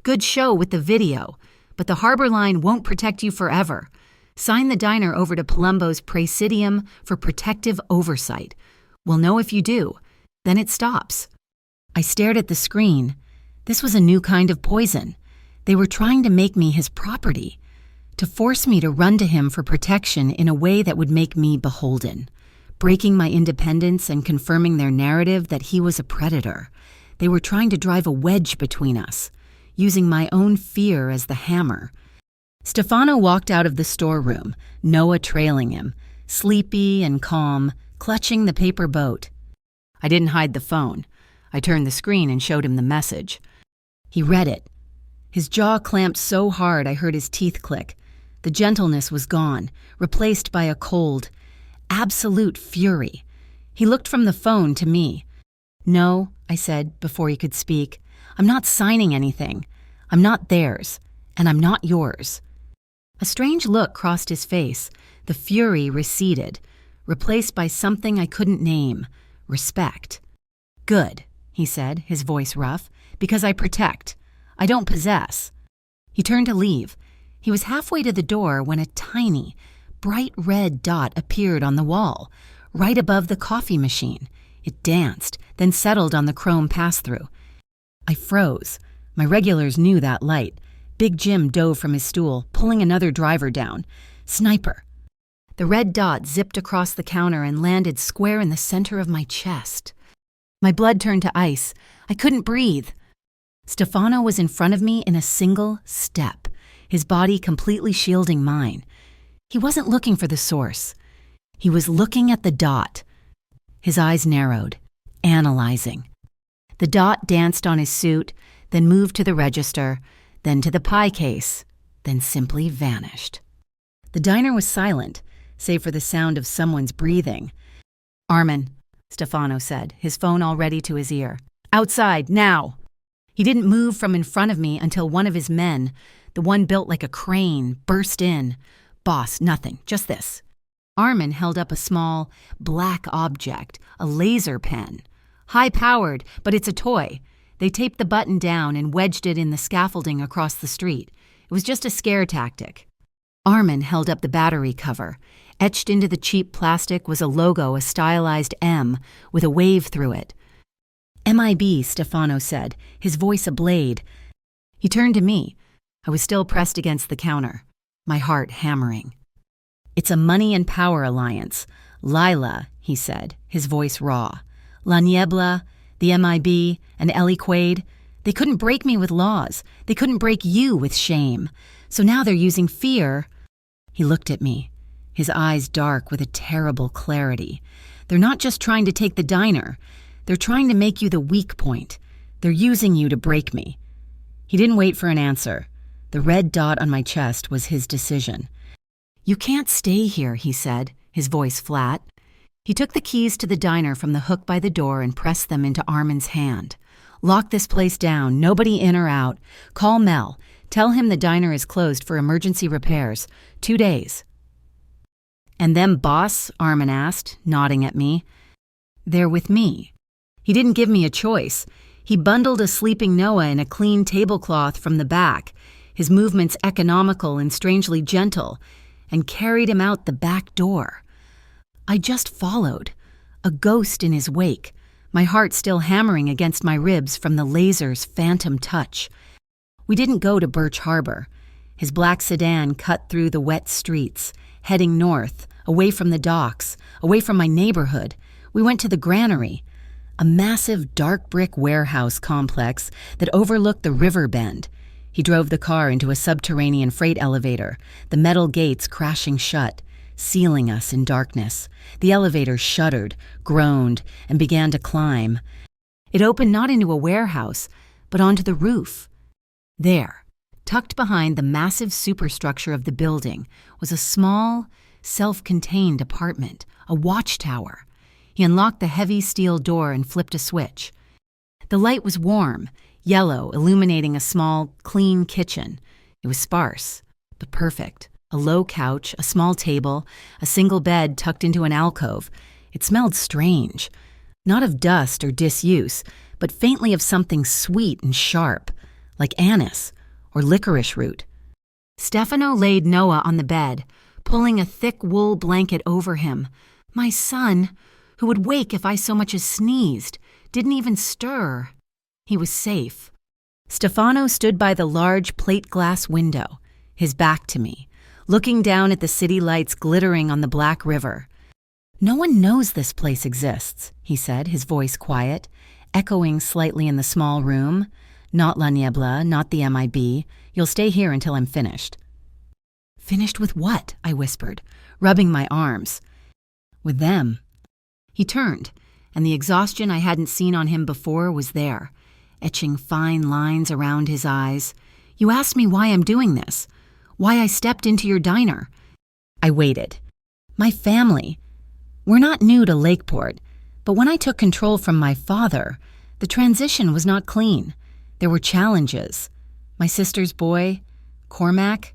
Good show with the video, but the harbor line won't protect you forever. Sign the diner over to Palumbo's Presidium for protective oversight. We'll know if you do. Then it stops. I stared at the screen. This was a new kind of poison. They were trying to make me his property, to force me to run to him for protection in a way that would make me beholden, breaking my independence and confirming their narrative that he was a predator. They were trying to drive a wedge between us, using my own fear as the hammer. Stefano walked out of the storeroom, Noah trailing him, sleepy and calm, clutching the paper boat. I didn't hide the phone. I turned the screen and showed him the message. He read it. His jaw clamped so hard I heard his teeth click. The gentleness was gone, replaced by a cold, absolute fury. He looked from the phone to me. No, I said before he could speak. I'm not signing anything. I'm not theirs, and I'm not yours. A strange look crossed his face. The fury receded, replaced by something I couldn't name. Respect. Good, he said, his voice rough, because I protect. I don't possess. He turned to leave. He was halfway to the door when a tiny, bright red dot appeared on the wall, right above the coffee machine. It danced, then settled on the chrome pass-through. I froze. My regulars knew that light. Big Jim dove from his stool, pulling another driver down. Sniper. The red dot zipped across the counter and landed square in the center of my chest. My blood turned to ice. I couldn't breathe. Stefano was in front of me in a single step, his body completely shielding mine. He wasn't looking for the source. He was looking at the dot. His eyes narrowed, analyzing. The dot danced on his suit, then moved to the register, then to the pie case, then simply vanished. The diner was silent, save for the sound of someone's breathing. Armin, Stefano said, his phone already to his ear. Outside, now! He didn't move from in front of me until one of his men, the one built like a crane, burst in. Boss, nothing, just this. Armin held up a small, black object, a laser pen. High-powered, but it's a toy. They taped the button down and wedged it in the scaffolding across the street. It was just a scare tactic. Armin held up the battery cover. Etched into the cheap plastic was a logo, a stylized M, with a wave through it. MIB, Stefano said, his voice a blade. He turned to me. I was still pressed against the counter. my heart hammering. "It's a money and power alliance. Lila," he said, his voice raw. "La Niebla, the MIB, and Ellie Quaid, they couldn't break me with laws. They couldn't break you with shame. So now they're using fear." He looked at me, his eyes dark with a terrible clarity. "They're not just trying to take the diner. They're trying to make you the weak point. They're using you to break me." He didn't wait for an answer. The red dot on my chest was his decision. "You can't stay here," he said, his voice flat. He took the keys to the diner from the hook by the door and pressed them into Armin's hand. "Lock this place down, nobody in or out. Call Mel. Tell him the diner is closed for emergency repairs. 2 days. "And them, boss?" Armin asked, nodding at me. "They're with me." He didn't give me a choice. He bundled a sleeping Noah in a clean tablecloth from the back, his movements economical and strangely gentle, and carried him out the back door. I just followed, a ghost in his wake, my heart still hammering against my ribs from the laser's phantom touch. We didn't go to Birch Harbor. His black sedan cut through the wet streets, heading north, away from the docks, away from my neighborhood. We went to the granary, a massive dark brick warehouse complex that overlooked the river bend. He drove the car into a subterranean freight elevator, the metal gates crashing shut, sealing us in darkness. The elevator shuddered, groaned, and began to climb. It opened not into a warehouse, but onto the roof. There, tucked behind the massive superstructure of the building, was a small, self-contained apartment, a watchtower. He unlocked the heavy steel door and flipped a switch. The light was warm, yellow, illuminating a small, clean kitchen. It was sparse, but perfect. A low couch, a small table, a single bed tucked into an alcove. It smelled strange. Not of dust or disuse, but faintly of something sweet and sharp, like anise or licorice root. Stefano laid Noah on the bed, pulling a thick wool blanket over him. My son, who would wake if I so much as sneezed, didn't even stir. He was safe. Stefano stood by the large plate glass window, his back to me, looking down at the city lights glittering on the Black River. "No one knows this place exists," he said, his voice quiet, echoing slightly in the small room. "Not La Niebla, not the MIB. You'll stay here until I'm finished." "Finished with what?" I whispered, rubbing my arms. "With them." He turned, and the exhaustion I hadn't seen on him before was there, etching fine lines around his eyes. "You asked me why I'm doing this, why I stepped into your diner." I waited. "My family. We're not new to Lakeport, but when I took control from my father, the transition was not clean. There were challenges. My sister's boy, Cormac,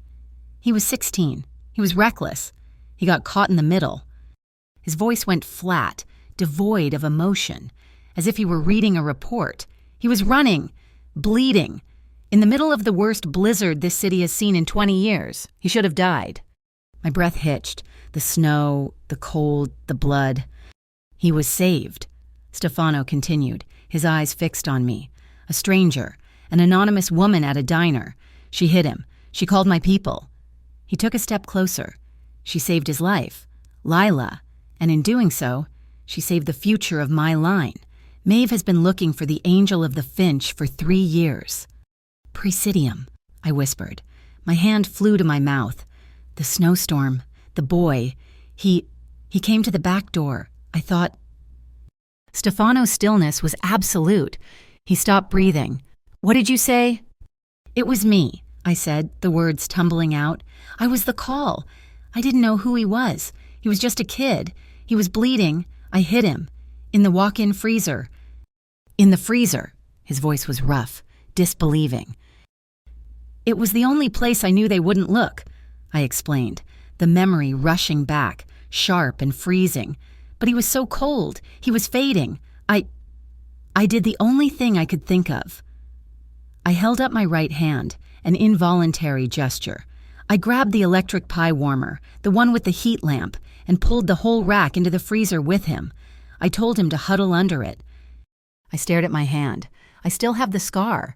he was 16. He was reckless. He got caught in the middle." His voice went flat, devoid of emotion, as if he were reading a report. "He was running, bleeding. In the middle of the worst blizzard this city has seen in 20 years. He should have died." My breath hitched, the snow, the cold, the blood. "He was saved," Stefano continued, his eyes fixed on me. "A stranger, an anonymous woman at a diner. She hit him. She called my people." He took a step closer. "She saved his life, Lila, and in doing so, she saved the future of my line. Maeve has been looking for the angel of the Finch for 3 years." "Presidium," I whispered. My hand flew to my mouth. "The snowstorm, the boy, he came to the back door. I thought—" Stefano's stillness was absolute. He stopped breathing. "What did you say?" "It was me," I said, the words tumbling out. "I was the call. I didn't know who he was. He was just a kid. He was bleeding. I hit him. In the walk-in freezer." "In the freezer." His voice was rough, disbelieving. "It was the only place I knew they wouldn't look," I explained, the memory rushing back, sharp and freezing. "But he was so cold. He was fading. I did the only thing I could think of." I held up my right hand, an involuntary gesture. I grabbed the electric pie warmer, the one with the heat lamp, and pulled the whole rack into the freezer with him. I told him to huddle under it. I stared at my hand. I still have the scar.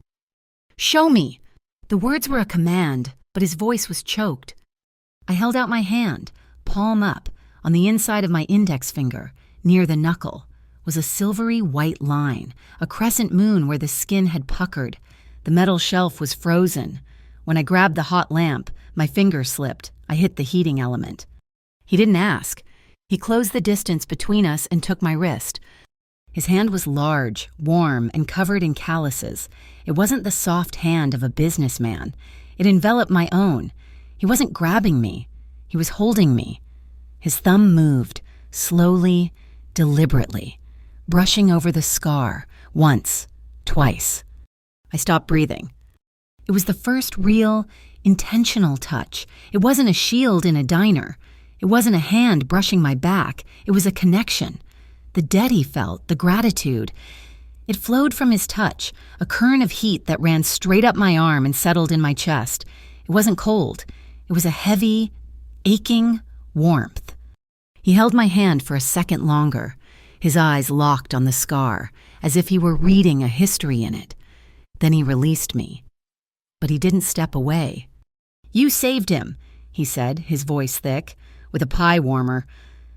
"Show me!" The words were a command, but his voice was choked. I held out my hand, palm up. On the inside of my index finger, near the knuckle, was a silvery white line, a crescent moon where the skin had puckered. The metal shelf was frozen. When I grabbed the hot lamp, my finger slipped. I hit the heating element. He didn't ask. He closed the distance between us and took my wrist. His hand was large, warm, and covered in calluses. It wasn't the soft hand of a businessman. It enveloped my own. He wasn't grabbing me. He was holding me. His thumb moved, slowly, deliberately, brushing over the scar, once, twice. I stopped breathing. It was the first real, intentional touch. It wasn't a shield in a diner. It wasn't a hand brushing my back. It was a connection. The debt he felt, the gratitude. It flowed from his touch, a current of heat that ran straight up my arm and settled in my chest. It wasn't cold. It was a heavy, aching warmth. He held my hand for a second longer, his eyes locked on the scar, as if he were reading a history in it. Then he released me. But he didn't step away. "You saved him," he said, his voice thick, with a pie warmer.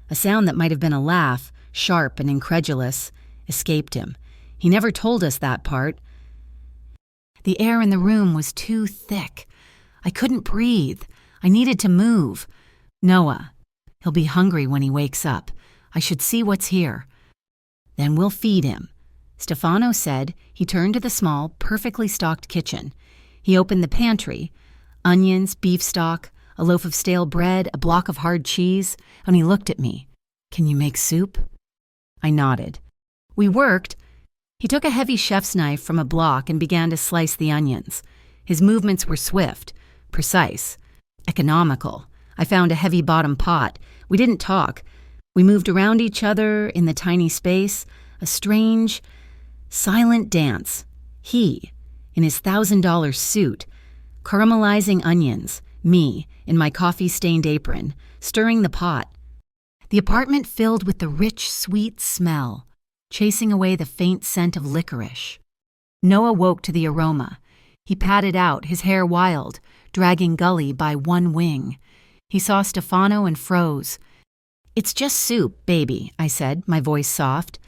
A sound that might have been a laugh, sharp and incredulous, escaped him. He never told us that part. The air in the room was too thick. I couldn't breathe. I needed to move. "Noah, he'll be hungry when he wakes up. I should see what's here. Then we'll feed him." Stefano said. He turned to the small, perfectly stocked kitchen. He opened the pantry. Onions, beef stock, a loaf of stale bread, a block of hard cheese, and he looked at me. "Can you make soup?" I nodded. We worked. He took a heavy chef's knife from a block and began to slice the onions. His movements were swift, precise, economical. I found a heavy bottom pot. We didn't talk. We moved around each other in the tiny space, a strange, silent dance. He, in his $1,000 suit, caramelizing onions, me, in my coffee-stained apron, stirring the pot. The apartment filled with the rich, sweet smell, chasing away the faint scent of licorice. Noah woke to the aroma. He padded out, his hair wild, dragging Gully by one wing. He saw Stefano and froze. "It's just soup, baby," I said, my voice soft.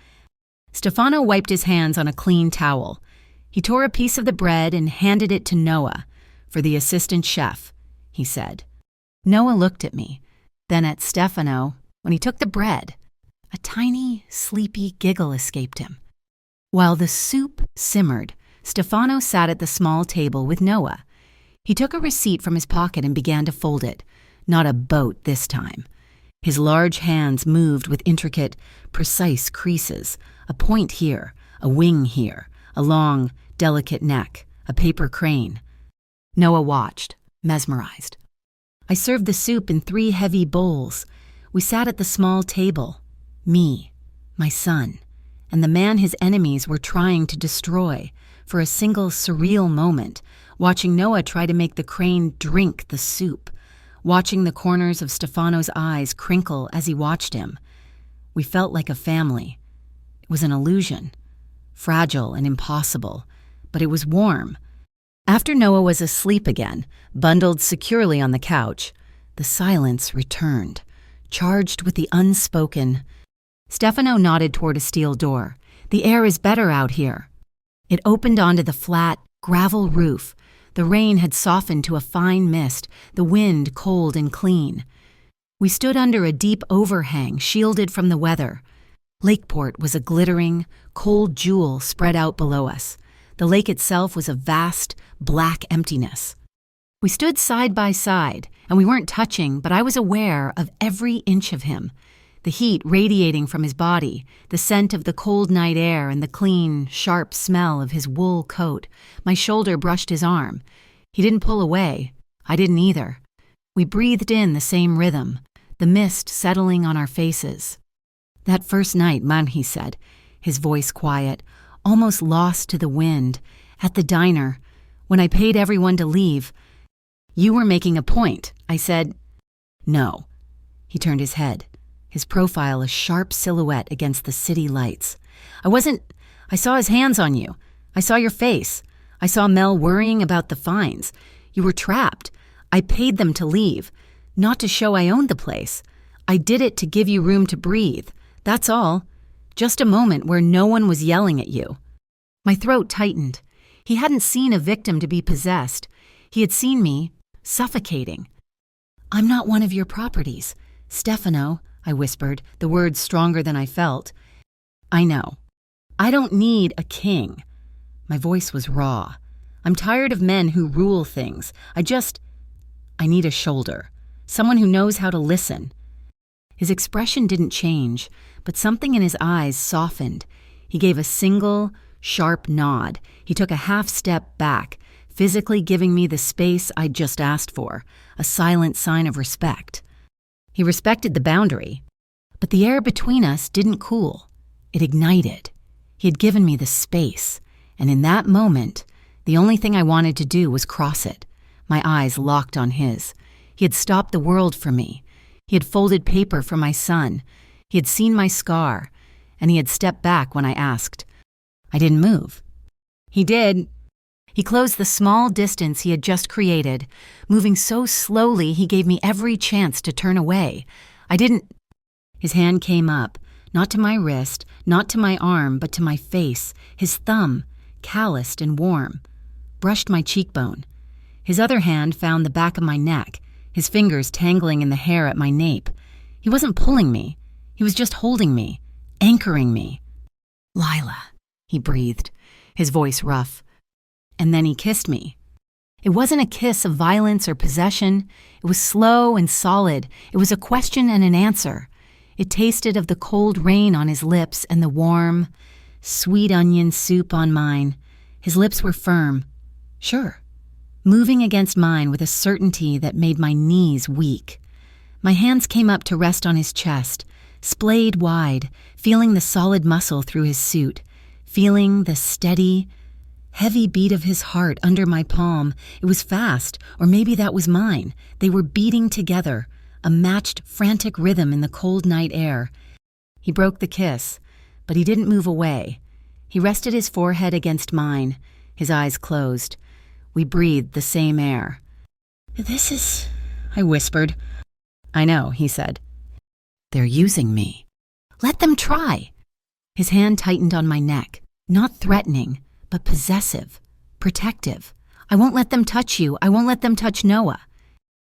Stefano wiped his hands on a clean towel. He tore a piece of the bread and handed it to Noah. "For the assistant chef," he said. Noah looked at me, then at Stefano. When he took the bread, a tiny, sleepy giggle escaped him. While the soup simmered, Stefano sat at the small table with Noah. He took a receipt from his pocket and began to fold it. Not a boat this time. His large hands moved with intricate, precise creases, a point here, a wing here, a long, delicate neck, a paper crane. Noah watched, mesmerized. I served the soup in 3 heavy bowls. We sat at the small table, me, my son, and the man his enemies were trying to destroy, for a single surreal moment, watching Noah try to make the crane drink the soup, watching the corners of Stefano's eyes crinkle as he watched him. We felt like a family. It was an illusion, fragile and impossible, but it was warm. After Noah was asleep again, bundled securely on the couch, the silence returned, charged with the unspoken. Stefano nodded toward a steel door. "The air is better out here." It opened onto the flat, gravel roof. The rain had softened to a fine mist, the wind cold and clean. We stood under a deep overhang, shielded from the weather. Lakeport was a glittering, cold jewel spread out below us. The lake itself was a vast, black emptiness. We stood side by side, and we weren't touching, but I was aware of every inch of him. The heat radiating from his body, the scent of the cold night air, and the clean, sharp smell of his wool coat. My shoulder brushed his arm. He didn't pull away. I didn't either. We breathed in the same rhythm, the mist settling on our faces. "That first night, man," he said, his voice quiet, almost lost to the wind, "at the diner, when I paid everyone to leave. You were making a point," I said. "No." He turned his head, his profile a sharp silhouette against the city lights. I saw his hands on you. I saw your face. I saw Mel worrying about the fines. You were trapped. I paid them to leave. Not to show I owned the place. I did it to give you room to breathe. That's all. Just a moment where no one was yelling at you." My throat tightened. He hadn't seen a victim to be possessed. He had seen me suffocating. "I'm not one of your properties. Stefano," I whispered, the words stronger than I felt. "I know. I don't need a king." My voice was raw. "I'm tired of men who rule things. I need a shoulder. Someone who knows how to listen." His expression didn't change, but something in his eyes softened. He gave a single, sharp nod. He took a half step back, physically giving me the space I'd just asked for, a silent sign of respect. He respected the boundary, but the air between us didn't cool. It ignited. He had given me the space, and in that moment, the only thing I wanted to do was cross it. My eyes locked on his. He had stopped the world for me. He had folded paper for my son. He had seen my scar, and he had stepped back when I asked. I didn't move. He did. He closed the small distance he had just created. Moving so slowly, he gave me every chance to turn away. I didn't. His hand came up, not to my wrist, not to my arm, but to my face. His thumb, calloused and warm, brushed my cheekbone. His other hand found the back of my neck, his fingers tangling in the hair at my nape. He wasn't pulling me. He was just holding me, anchoring me. "Lila," he breathed, his voice rough. And then he kissed me. It wasn't a kiss of violence or possession. It was slow and solid. It was a question and an answer. It tasted of the cold rain on his lips and the warm, sweet onion soup on mine. His lips were firm. Sure. Moving against mine with a certainty that made my knees weak. My hands came up to rest on his chest, splayed wide, feeling the solid muscle through his suit, feeling the steady, heavy beat of his heart under my palm. It was fast, or maybe that was mine. They were beating together, a matched, frantic rhythm in the cold night air. He broke the kiss, but he didn't move away. He rested his forehead against mine, his eyes closed. We breathed the same air. "This is," I whispered. "I know," he said. "They're using me." "Let them try." His hand tightened on my neck, not threatening, but possessive, protective. "I won't let them touch you. I won't let them touch Noah."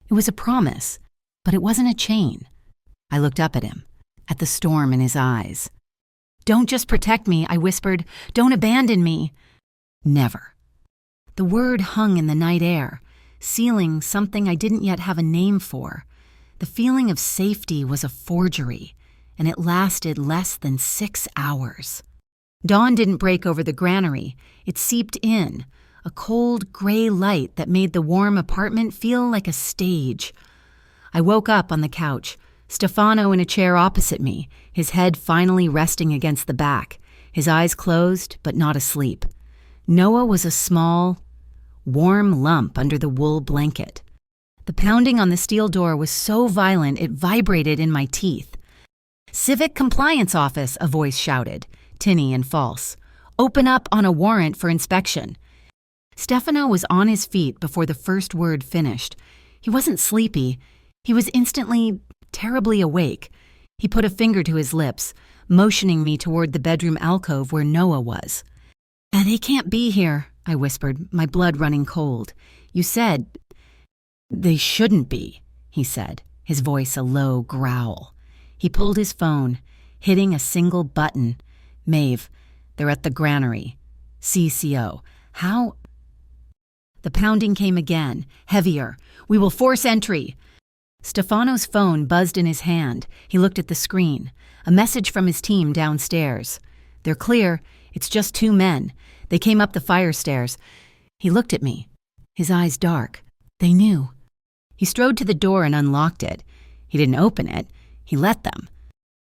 It was a promise, but it wasn't a chain. I looked up at him, at the storm in his eyes. "Don't just protect me," I whispered. "Don't abandon me." "Never." The word hung in the night air, sealing something I didn't yet have a name for. The feeling of safety was a forgery, and it lasted less than 6 hours. Dawn didn't break over the granary. It seeped in, a cold gray light that made the warm apartment feel like a stage. I woke up on the couch, Stefano in a chair opposite me, his head finally resting against the back, his eyes closed but not asleep. Noah was a small, warm lump under the wool blanket. The pounding on the steel door was so violent it vibrated in my teeth. "Civic Compliance Office," a voice shouted, tinny and false. "Open up on a warrant for inspection." Stefano was on his feet before the first word finished. He wasn't sleepy. He was instantly, terribly awake. He put a finger to his lips, motioning me toward the bedroom alcove where Noah was. "They can't be here," I whispered, my blood running cold. "You said—" "They shouldn't be," he said, his voice a low growl. He pulled his phone, hitting a single button. "Maeve, they're at the granary. CCO. How—" The pounding came again, heavier. "We will force entry." Stefano's phone buzzed in his hand. He looked at the screen. A message from his team downstairs. "They're clear. It's just 2 men. They came up the fire stairs." He looked at me, his eyes dark. They knew. He strode to the door and unlocked it. He didn't open it. He let them.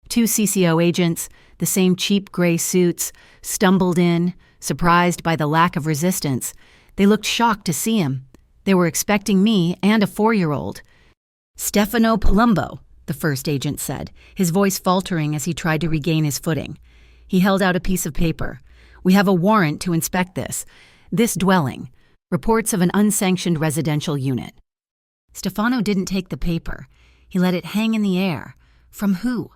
2 CCO agents, the same cheap gray suits, stumbled in, surprised by the lack of resistance. They looked shocked to see him. They were expecting me and a 4-year-old. "Stefano Palumbo," the first agent said, his voice faltering as he tried to regain his footing. He held out a piece of paper. "We have a warrant to inspect this dwelling. Reports of an unsanctioned residential unit." Stefano didn't take the paper. He let it hang in the air. From who?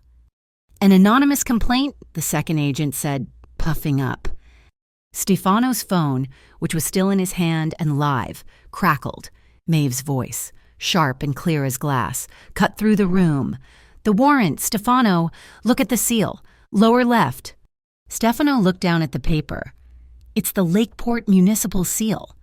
An anonymous complaint, the second agent said, puffing up. Stefano's phone, which was still in his hand and live, crackled. Maeve's voice, sharp and clear as glass, cut through the room. The warrant, Stefano, look at the seal. Lower left. Stefano looked down at the paper. It's the Lakeport Municipal Seal.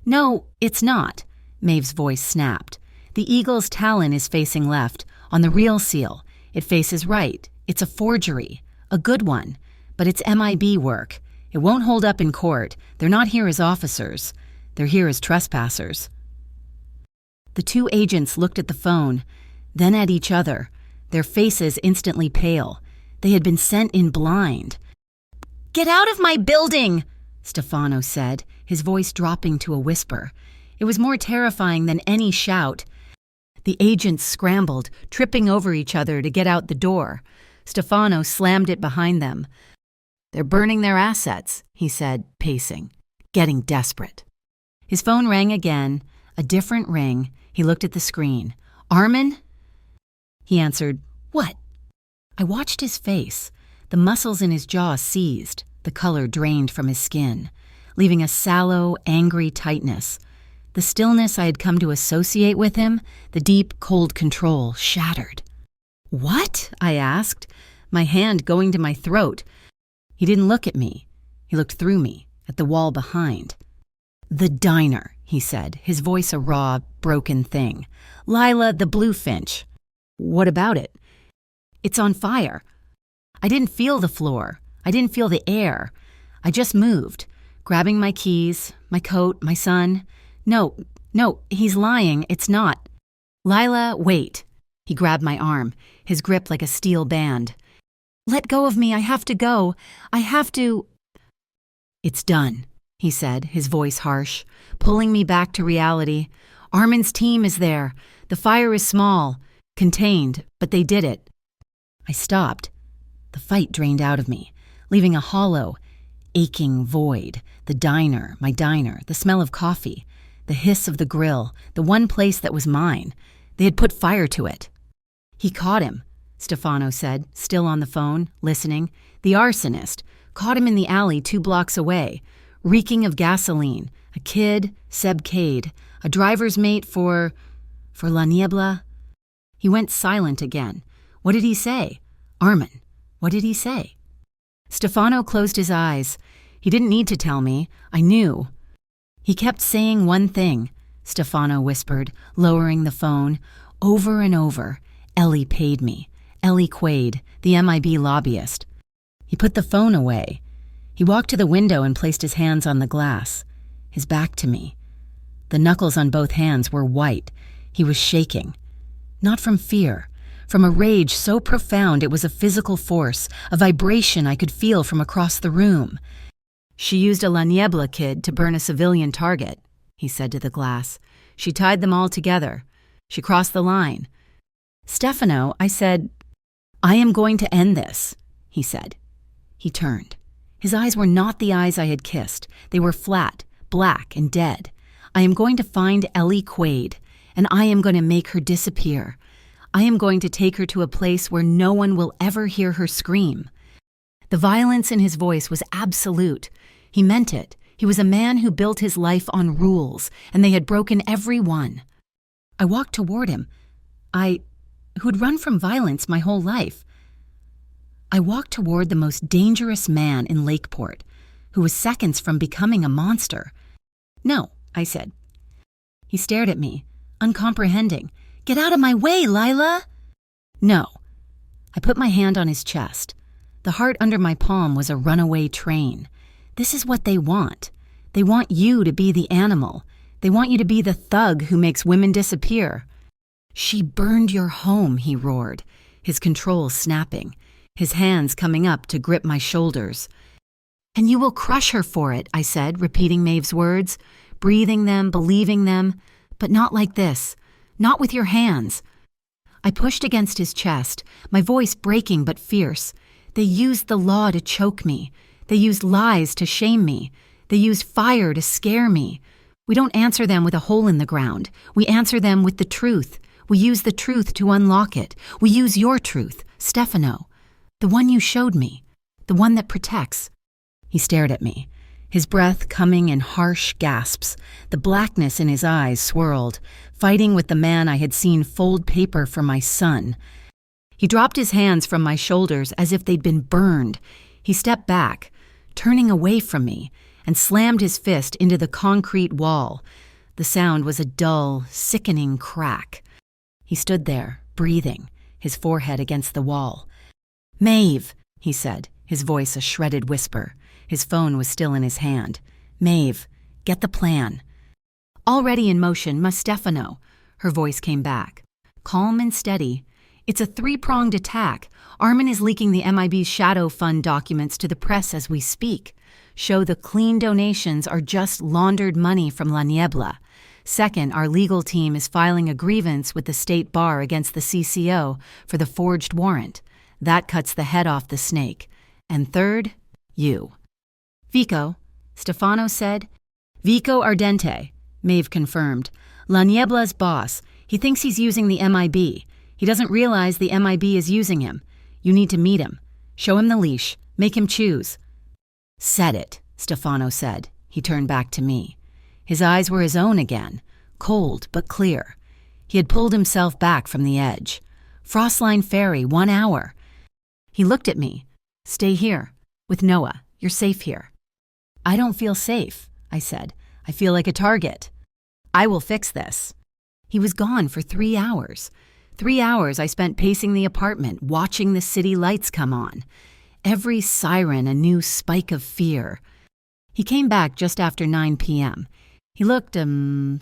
No, it's not, Maeve's voice snapped. The eagle's talon is facing left. On the real seal, it faces right. It's a forgery. A good one. But it's MIB work. It won't hold up in court. They're not here as officers. They're here as trespassers. The two agents looked at the phone, then at each other, their faces instantly pale. They had been sent in blind. "Get out of my building!" Stefano said, his voice dropping to a whisper. It was more terrifying than any shout. The agents scrambled, tripping over each other to get out the door. Stefano slammed it behind them. "They're burning their assets," he said, pacing, getting desperate. His phone rang again, a different ring. He looked at the screen. "Armin?" He answered, "What?" I watched his face. The muscles in his jaw seized, the color drained from his skin, leaving a sallow, angry tightness. The stillness I had come to associate with him, the deep, cold control, shattered. "What?" I asked, my hand going to my throat. He didn't look at me. He looked through me, at the wall behind. "The diner," he said, his voice a raw, broken thing. "Lila, the bluefinch." "What about it?" "It's on fire." I didn't feel the floor. I didn't feel the air. I just moved, grabbing my keys, my coat, my son. No, he's lying. It's not. "Lila, wait." He grabbed my arm, his grip like a steel band. "Let go of me. I have to go. I have to." "It's done," he said, his voice harsh, pulling me back to reality. "Armin's team is there. The fire is small, contained, but they did it." I stopped. The fight drained out of me, leaving a hollow, aching void. The diner, my diner, the smell of coffee, the hiss of the grill, the one place that was mine. They had put fire to it. "He caught him," Stefano said, still on the phone, listening. "The arsonist. Caught him in the alley 2 blocks away, reeking of gasoline. A kid, Seb Cade, a driver's mate for La Niebla." He went silent again. What did he say? "Armin, what did he say?" Stefano closed his eyes. He didn't need to tell me. I knew. "He kept saying one thing," Stefano whispered, lowering the phone. "Over and over. Ellie paid me. Ellie Quaid, the MIB lobbyist." He put the phone away. He walked to the window and placed his hands on the glass, his back to me. The knuckles on both hands were white. He was shaking. Not from fear, from a rage so profound it was a physical force, a vibration I could feel from across the room. "She used a La Niebla kid to burn a civilian target," he said to the glass. "She tied them all together. She crossed the line." "Stefano," I said. "I am going to end this," he said. He turned. His eyes were not the eyes I had kissed. They were flat, black, and dead. "I am going to find Ellie Quaid, and I am going to make her disappear. I am going to take her to a place where no one will ever hear her scream." The violence in his voice was absolute. He meant it. He was a man who built his life on rules, and they had broken every one. I walked toward him. Who'd run from violence my whole life. I walked toward the most dangerous man in Lakeport, who was seconds from becoming a monster. "No," I said. He stared at me, uncomprehending. "Get out of my way, Lila!" "No." I put my hand on his chest. The heart under my palm was a runaway train. This is what they want. They want you to be the animal. They want you to be the thug who makes women disappear. "She burned your home," he roared, his control snapping, his hands coming up to grip my shoulders. "And you will crush her for it," I said, repeating Maeve's words, breathing them, believing them, "but not like this. Not with your hands." I pushed against his chest, my voice breaking but fierce. "They used the law to choke me. They used lies to shame me. They used fire to scare me. We don't answer them with a hole in the ground. We answer them with the truth. We use the truth to unlock it. We use your truth, Stefano. The one you showed me. The one that protects." He stared at me, his breath coming in harsh gasps. The blackness in his eyes swirled, fighting with the man I had seen fold paper for my son. He dropped his hands from my shoulders as if they'd been burned. He stepped back, turning away from me, and slammed his fist into the concrete wall. The sound was a dull, sickening crack. He stood there, breathing, his forehead against the wall. "Maeve," he said, his voice a shredded whisper. His phone was still in his hand. "Maeve, get the plan." "Already in motion, ma Stefano," her voice came back. Calm and steady. "It's a three-pronged attack. Armin is leaking the MIB's shadow fund documents to the press as we speak. Show the clean donations are just laundered money from La Niebla. Second, our legal team is filing a grievance with the state bar against the CCO for the forged warrant. That cuts the head off the snake. And third, you." "Vico," Stefano said. "Vico Ardente," Maeve confirmed. "La Niebla's boss. He thinks he's using the MIB. He doesn't realize the MIB is using him. You need to meet him. Show him the leash. Make him choose." "Said it," Stefano said. He turned back to me. His eyes were his own again, cold but clear. He had pulled himself back from the edge. "Frostline Ferry, 1 hour." He looked at me. "Stay here. With Noah. You're safe here." "I don't feel safe," I said. "I feel like a target." "I will fix this." He was gone for 3 hours. 3 hours I spent pacing the apartment, watching the city lights come on. Every siren a new spike of fear. He came back just after 9 p.m. He looked,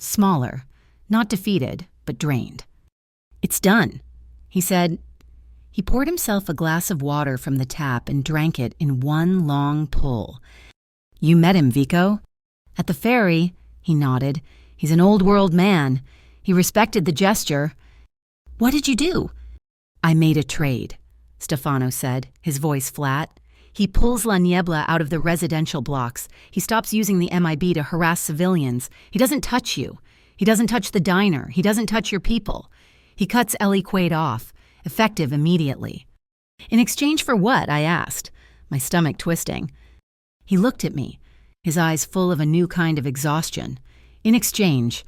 smaller. Not defeated, but drained. "It's done," he said. He poured himself a glass of water from the tap and drank it in one long pull. "You met him, Vico?" "At the ferry," he nodded. "He's an old-world man. He respected the gesture." "What did you do?" "I made a trade," Stefano said, his voice flat. "He pulls La Niebla out of the residential blocks. He stops using the MIB to harass civilians. He doesn't touch you. He doesn't touch the diner. He doesn't touch your people. He cuts Ellie Quaid off, effective immediately." "In exchange for what?" I asked, my stomach twisting. He looked at me, his eyes full of a new kind of exhaustion. "In exchange,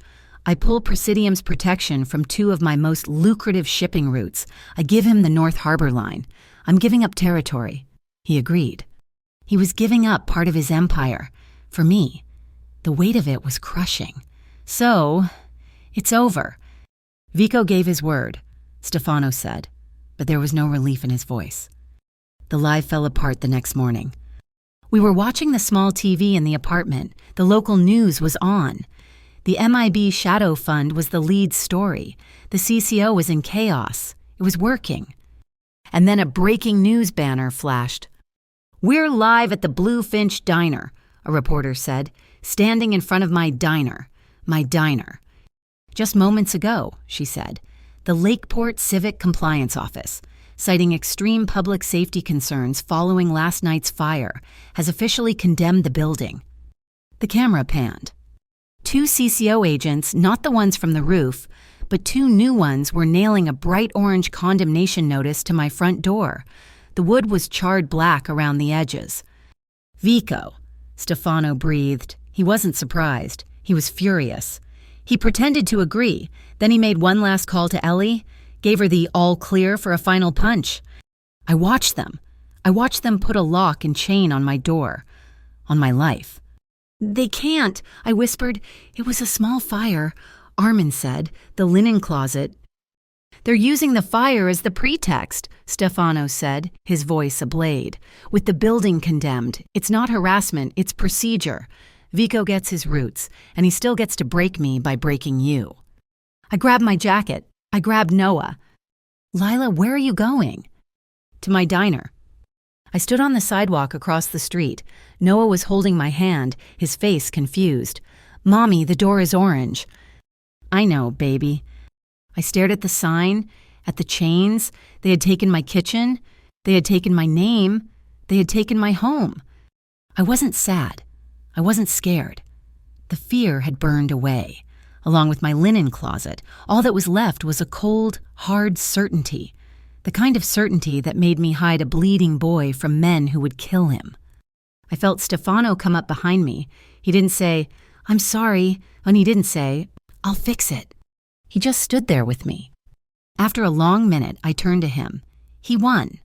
I pull Presidium's protection from 2 of my most lucrative shipping routes. I give him the North Harbor line. I'm giving up territory." He agreed. He was giving up part of his empire. For me, the weight of it was crushing. "So, it's over." Vico gave his word, Stefano said, but there was no relief in his voice. The lie fell apart the next morning. We were watching the small TV in the apartment. The local news was on. The MIB Shadow Fund was the lead story. The CCO was in chaos. It was working. And then a breaking news banner flashed. "We're live at the Bluefinch Diner," a reporter said, "standing in front of my diner. My diner." "Just moments ago," she said, "the Lakeport Civic Compliance Office, citing extreme public safety concerns following last night's fire, has officially condemned the building." The camera panned. 2 CCO agents, not the ones from the roof, but 2 new ones were nailing a bright orange condemnation notice to my front door. The wood was charred black around the edges. "Vico," Stefano breathed. He wasn't surprised. He was furious. He pretended to agree. Then he made one last call to Ellie, gave her the all clear for a final punch. I watched them. I watched them put a lock and chain on my door. On my life. "They can't," I whispered. "It was a small fire," Armin said. "The linen closet." "They're using the fire as the pretext," Stefano said, his voice a blade. "With the building condemned, it's not harassment, it's procedure. Vico gets his roots, and he still gets to break me by breaking you." I grabbed my jacket. I grabbed Noah. "Lila, where are you going?" "To my diner." I stood on the sidewalk across the street. Noah was holding my hand, his face confused. "Mommy, the door is orange." "I know, baby." I stared at the sign, at the chains. They had taken my kitchen. They had taken my name. They had taken my home. I wasn't sad. I wasn't scared. The fear had burned away. Along with my linen closet, all that was left was a cold, hard certainty. The kind of certainty that made me hide a bleeding boy from men who would kill him. I felt Stefano come up behind me. He didn't say, "I'm sorry," and he didn't say, "I'll fix it." He just stood there with me. After a long minute, I turned to him. He won.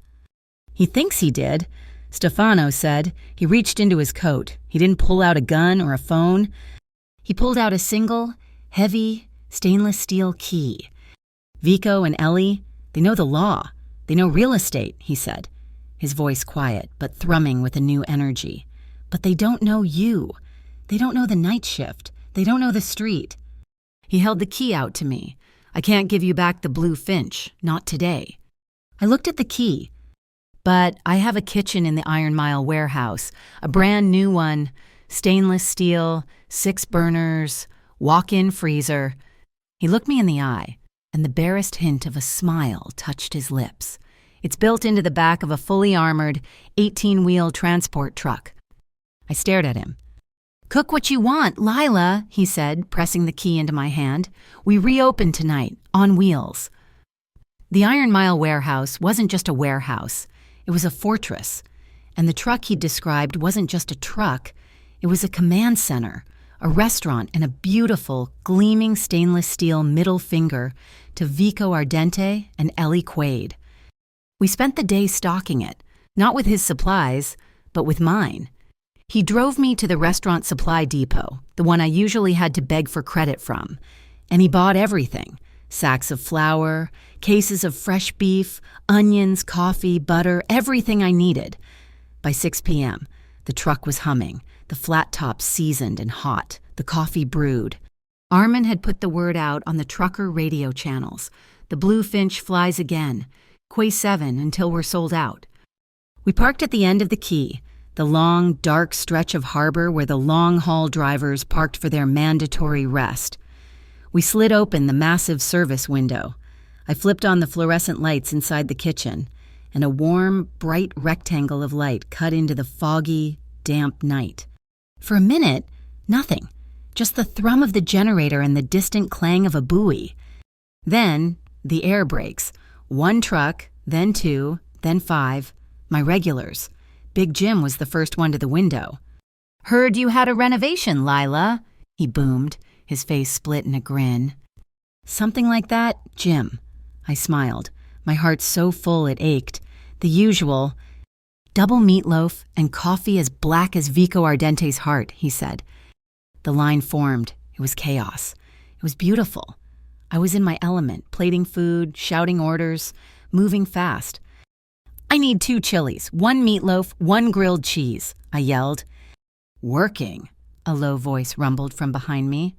"He thinks he did," Stefano said. He reached into his coat. He didn't pull out a gun or a phone. He pulled out a single, heavy, stainless steel key. "Vico and Ellie, they know the law. They know real estate," he said, his voice quiet but thrumming with a new energy. "But they don't know you. They don't know the night shift. They don't know the street." He held the key out to me. "I can't give you back the blue finch, not today." I looked at the key. "But I have a kitchen in the Iron Mile warehouse, a brand new one, stainless steel, 6 burners, walk-in freezer." He looked me in the eye, and the barest hint of a smile touched his lips. "It's built into the back of a fully armored, 18-wheel transport truck." I stared at him. "Cook what you want, Lila," he said, pressing the key into my hand. "We reopen tonight, on wheels." The Iron Mile warehouse wasn't just a warehouse. It was a fortress. And the truck he described wasn't just a truck. It was a command center, a restaurant, and a beautiful, gleaming stainless steel middle finger to Vico Ardente and Ellie Quaid. We spent the day stocking it, not with his supplies, but with mine. He drove me to the restaurant supply depot, the one I usually had to beg for credit from, and he bought everything: sacks of flour, cases of fresh beef, onions, coffee, butter, everything I needed. By 6 p.m., the truck was humming, the flat top seasoned and hot, the coffee brewed. Armin had put the word out on the trucker radio channels. "The Blue Finch flies again. Quay 7 until we're sold out." We parked at the end of the quay, the long, dark stretch of harbor where the long-haul drivers parked for their mandatory rest. We slid open the massive service window. I flipped on the fluorescent lights inside the kitchen, and a warm, bright rectangle of light cut into the foggy, damp night. For a minute, nothing. Just the thrum of the generator and the distant clang of a buoy. Then, the air brakes. 1 truck, then 2, then 5. My regulars. Big Jim was the first one to the window. "Heard you had a renovation, Lila," he boomed, his face split in a grin. "Something like that, Jim." I smiled, my heart so full it ached. The usual. "Double meatloaf and coffee as black as Vico Ardente's heart," he said. The line formed. It was chaos. It was beautiful. I was in my element, plating food, shouting orders, moving fast. "I need 2 chilies, 1 meatloaf, 1 grilled cheese," I yelled. "Working," a low voice rumbled from behind me.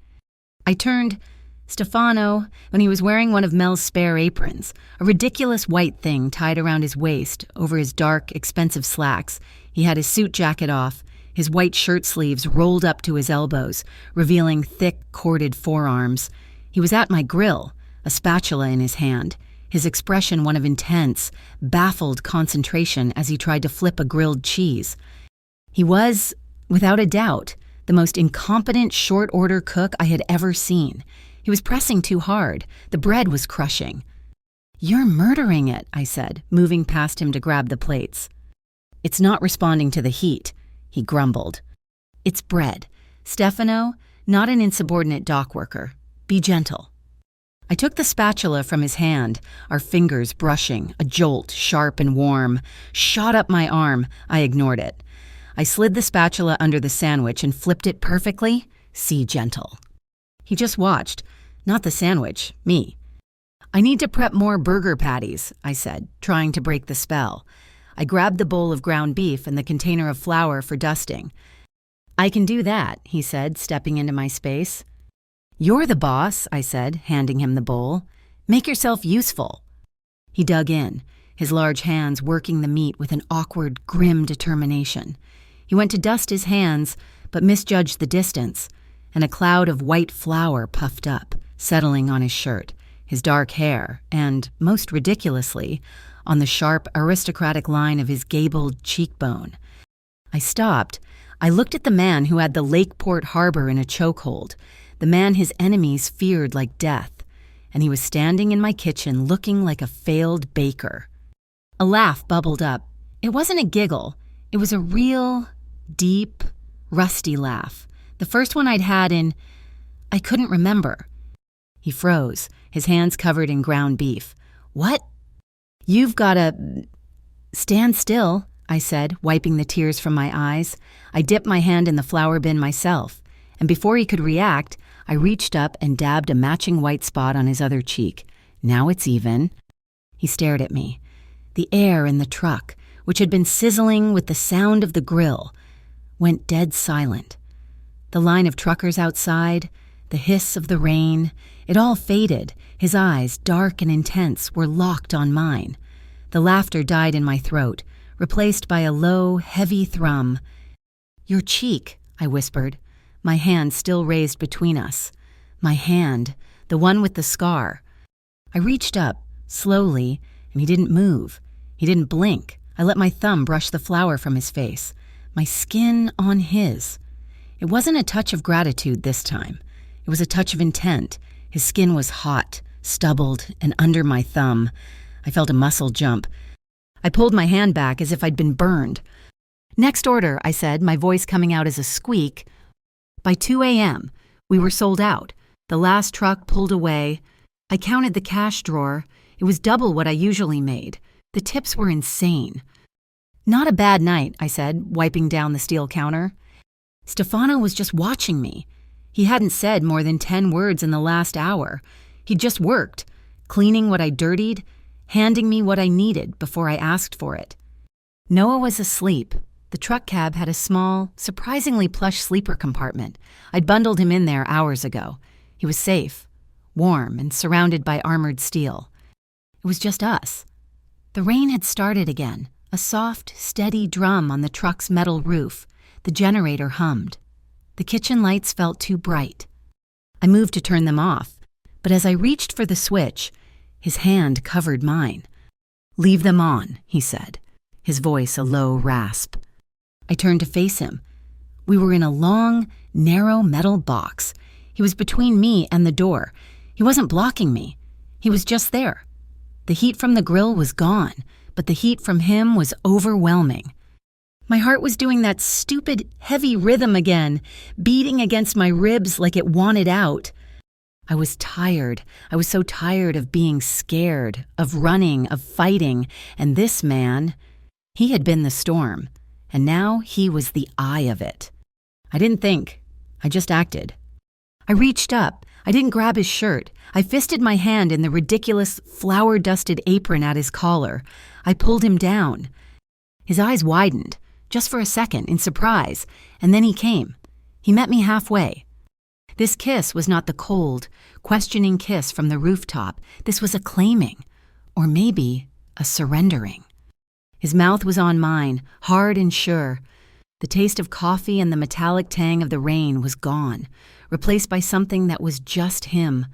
I turned. Stefano, when he was wearing one of Mel's spare aprons, a ridiculous white thing tied around his waist over his dark, expensive slacks. He had his suit jacket off, his white shirt sleeves rolled up to his elbows, revealing thick, corded forearms. He was at my grill, a spatula in his hand, his expression one of intense, baffled concentration as he tried to flip a grilled cheese. He was, without a doubt, the most incompetent short-order cook I had ever seen. He was pressing too hard. The bread was crushing. "You're murdering it," I said, moving past him to grab the plates. "It's not responding to the heat," he grumbled. "It's bread. Stefano, not an insubordinate dock worker. Be gentle." I took the spatula from his hand, our fingers brushing, a jolt, sharp and warm, shot up my arm. I ignored it. I slid the spatula under the sandwich and flipped it perfectly. "See gentle." He just watched. Not the sandwich, me. "I need to prep more burger patties," I said, trying to break the spell. I grabbed the bowl of ground beef and the container of flour for dusting. "I can do that," he said, stepping into my space. "You're the boss," I said, handing him the bowl. "Make yourself useful." He dug in, his large hands working the meat with an awkward, grim determination. He went to dust his hands, but misjudged the distance, and a cloud of white flour puffed up, settling on his shirt, his dark hair, and, most ridiculously, on the sharp, aristocratic line of his gabled cheekbone. I stopped. I looked at the man who had the Lakeport Harbor in a chokehold, the man his enemies feared like death, and he was standing in my kitchen looking like a failed baker. A laugh bubbled up. It wasn't a giggle. It was a real, deep, rusty laugh. The first one I'd had in, I couldn't remember. He froze, his hands covered in ground beef. What? You've gotta... Stand still, I said, wiping the tears from my eyes. I dipped my hand in the flour bin myself, and before he could react, I reached up and dabbed a matching white spot on his other cheek. Now it's even. He stared at me. The air in the truck, which had been sizzling with the sound of the grill, went dead silent. The line of truckers outside, the hiss of the rain, it all faded. His eyes, dark and intense, were locked on mine. The laughter died in my throat, replaced by a low, heavy thrum. "Your cheek," I whispered, my hand still raised between us. My hand, the one with the scar. I reached up, slowly, and he didn't move. He didn't blink. I let my thumb brush the flour from his face, my skin on his. It wasn't a touch of gratitude this time. It was a touch of intent. His skin was hot, stubbled, and under my thumb. I felt a muscle jump. I pulled my hand back as if I'd been burned. "Next order," I said, my voice coming out as a squeak. By 2 a.m., we were sold out. The last truck pulled away. I counted the cash drawer. It was double what I usually made. The tips were insane. "Not a bad night," I said, wiping down the steel counter. Stefano was just watching me. He hadn't said more than 10 words in the last hour. He'd just worked, cleaning what I dirtied, handing me what I needed before I asked for it. Noah was asleep. The truck cab had a small, surprisingly plush sleeper compartment. I'd bundled him in there hours ago. He was safe, warm, and surrounded by armored steel. It was just us. The rain had started again, a soft, steady drum on the truck's metal roof. The generator hummed. The kitchen lights felt too bright. I moved to turn them off, but as I reached for the switch, his hand covered mine. "Leave them on," he said, his voice a low rasp. I turned to face him. We were in a long, narrow metal box. He was between me and the door. He wasn't blocking me. He was just there. The heat from the grill was gone, but the heat from him was overwhelming. My heart was doing that stupid, heavy rhythm again, beating against my ribs like it wanted out. I was tired. I was so tired of being scared, of running, of fighting, and this man, he had been the storm, and now he was the eye of it. I didn't think. I just acted. I reached up. I didn't grab his shirt. I fisted my hand in the ridiculous, flour-dusted apron at his collar. I pulled him down. His eyes widened, just for a second, in surprise, and then he came. He met me halfway. This kiss was not the cold, questioning kiss from the rooftop. This was a claiming, or maybe a surrendering. His mouth was on mine, hard and sure. The taste of coffee and the metallic tang of the rain was gone, replaced by something that was just him,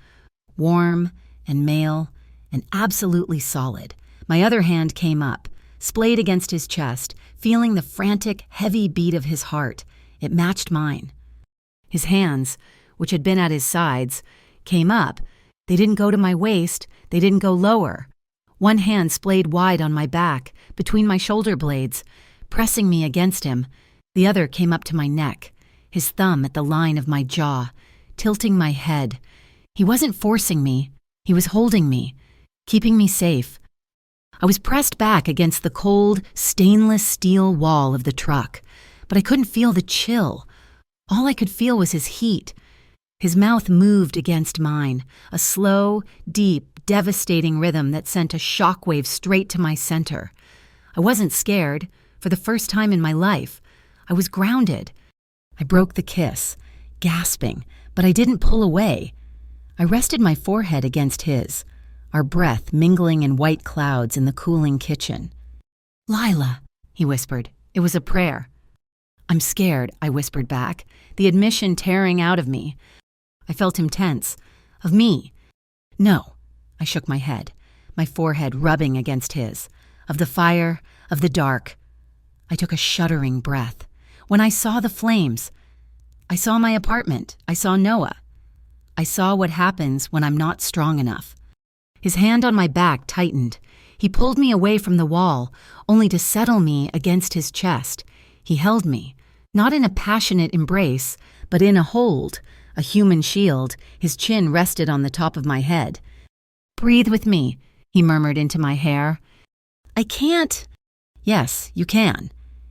warm and male and absolutely solid. My other hand came up, splayed against his chest, feeling the frantic, heavy beat of his heart. It matched mine. His hands, which had been at his sides, came up. They didn't go to my waist. They didn't go lower. One hand splayed wide on my back, between my shoulder blades, pressing me against him. The other came up to my neck, his thumb at the line of my jaw, tilting my head. He wasn't forcing me. He was holding me, keeping me safe. I was pressed back against the cold, stainless steel wall of the truck, but I couldn't feel the chill. All I could feel was his heat. His mouth moved against mine, a slow, deep, devastating rhythm that sent a shockwave straight to my center. I wasn't scared. For the first time in my life, I was grounded. I broke the kiss, gasping, but I didn't pull away. I rested my forehead against his, our breath mingling in white clouds in the cooling kitchen. "Lila," he whispered. It was a prayer. "I'm scared," I whispered back, the admission tearing out of me. I felt him tense. Of me. No. I shook my head, my forehead rubbing against his. Of the fire, of the dark. I took a shuddering breath. When I saw the flames, I saw my apartment. I saw Noah. I saw what happens when I'm not strong enough. His hand on my back tightened. He pulled me away from the wall, only to settle me against his chest. He held me, not in a passionate embrace, but in a hold, a human shield. His chin rested on the top of my head. "Breathe with me," he murmured into my hair. "I can't." "Yes, you can."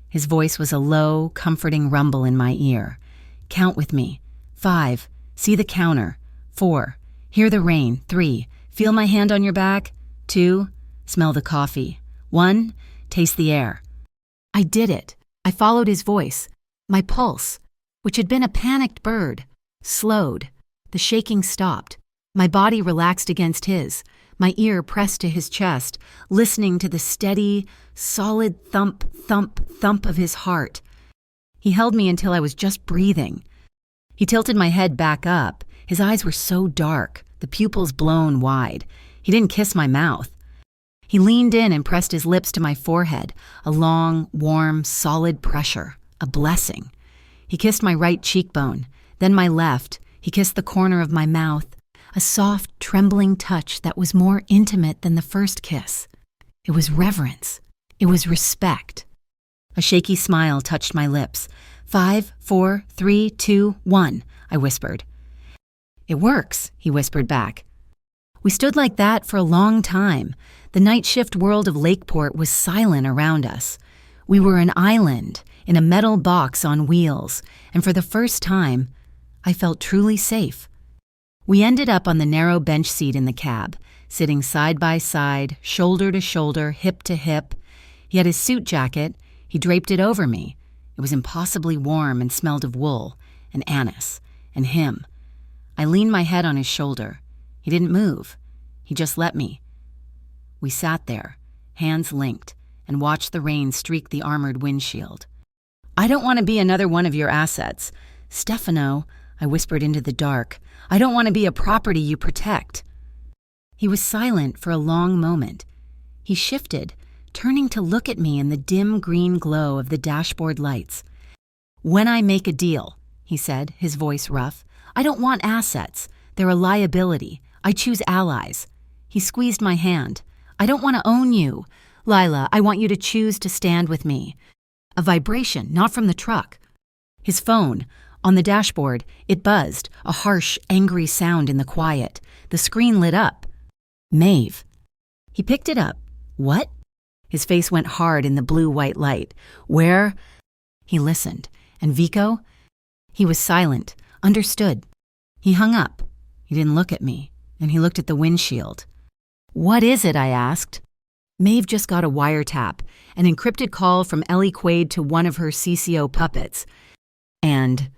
His voice was a low, comforting rumble in my ear. "Count with me. 5. See the counter. 4. Hear the rain. 3. Feel my hand on your back. 2. Smell the coffee. 1. Taste the air." I did it. I followed his voice. My pulse, which had been a panicked bird, slowed. The shaking stopped. My body relaxed against his, my ear pressed to his chest, listening to the steady, solid thump, thump, thump of his heart. He held me until I was just breathing. He tilted my head back up. His eyes were so dark, the pupils blown wide. He didn't kiss my mouth. He leaned in and pressed his lips to my forehead, a long, warm, solid pressure, a blessing. He kissed my right cheekbone, then my left. He kissed the corner of my mouth, a soft, trembling touch that was more intimate than the first kiss. It was reverence. It was respect. A shaky smile touched my lips. 5, 4, 3, 2, 1, I whispered. "It works," he whispered back. We stood like that for a long time. The night shift world of Lakeport was silent around us. We were an island in a metal box on wheels, and for the first time, I felt truly safe. We ended up on the narrow bench seat in the cab, sitting side by side, shoulder to shoulder, hip to hip. He had his suit jacket. He draped it over me. It was impossibly warm and smelled of wool and anise and him. I leaned my head on his shoulder. He didn't move. He just let me. We sat there, hands linked, and watched the rain streak the armored windshield. "I don't want to be another one of your assets. Stefano," I whispered into the dark, "I don't want to be a property you protect." He was silent for a long moment. He shifted, turning to look at me in the dim green glow of the dashboard lights. "When I make a deal," he said, his voice rough, "I don't want assets. They're a liability. I choose allies." He squeezed my hand. "I don't want to own you. Lila, I want you to choose to stand with me." A vibration, not from the truck. His phone. On the dashboard, it buzzed, a harsh, angry sound in the quiet. The screen lit up. Maeve. He picked it up. "What?" His face went hard in the blue-white light. "Where?" He listened. "And Vico?" He was silent, understood. He hung up. He didn't look at me, and he looked at the windshield. "What is it?" I asked. Maeve just got a wiretap, an encrypted call from Ellie Quaid to one of her CCO puppets. And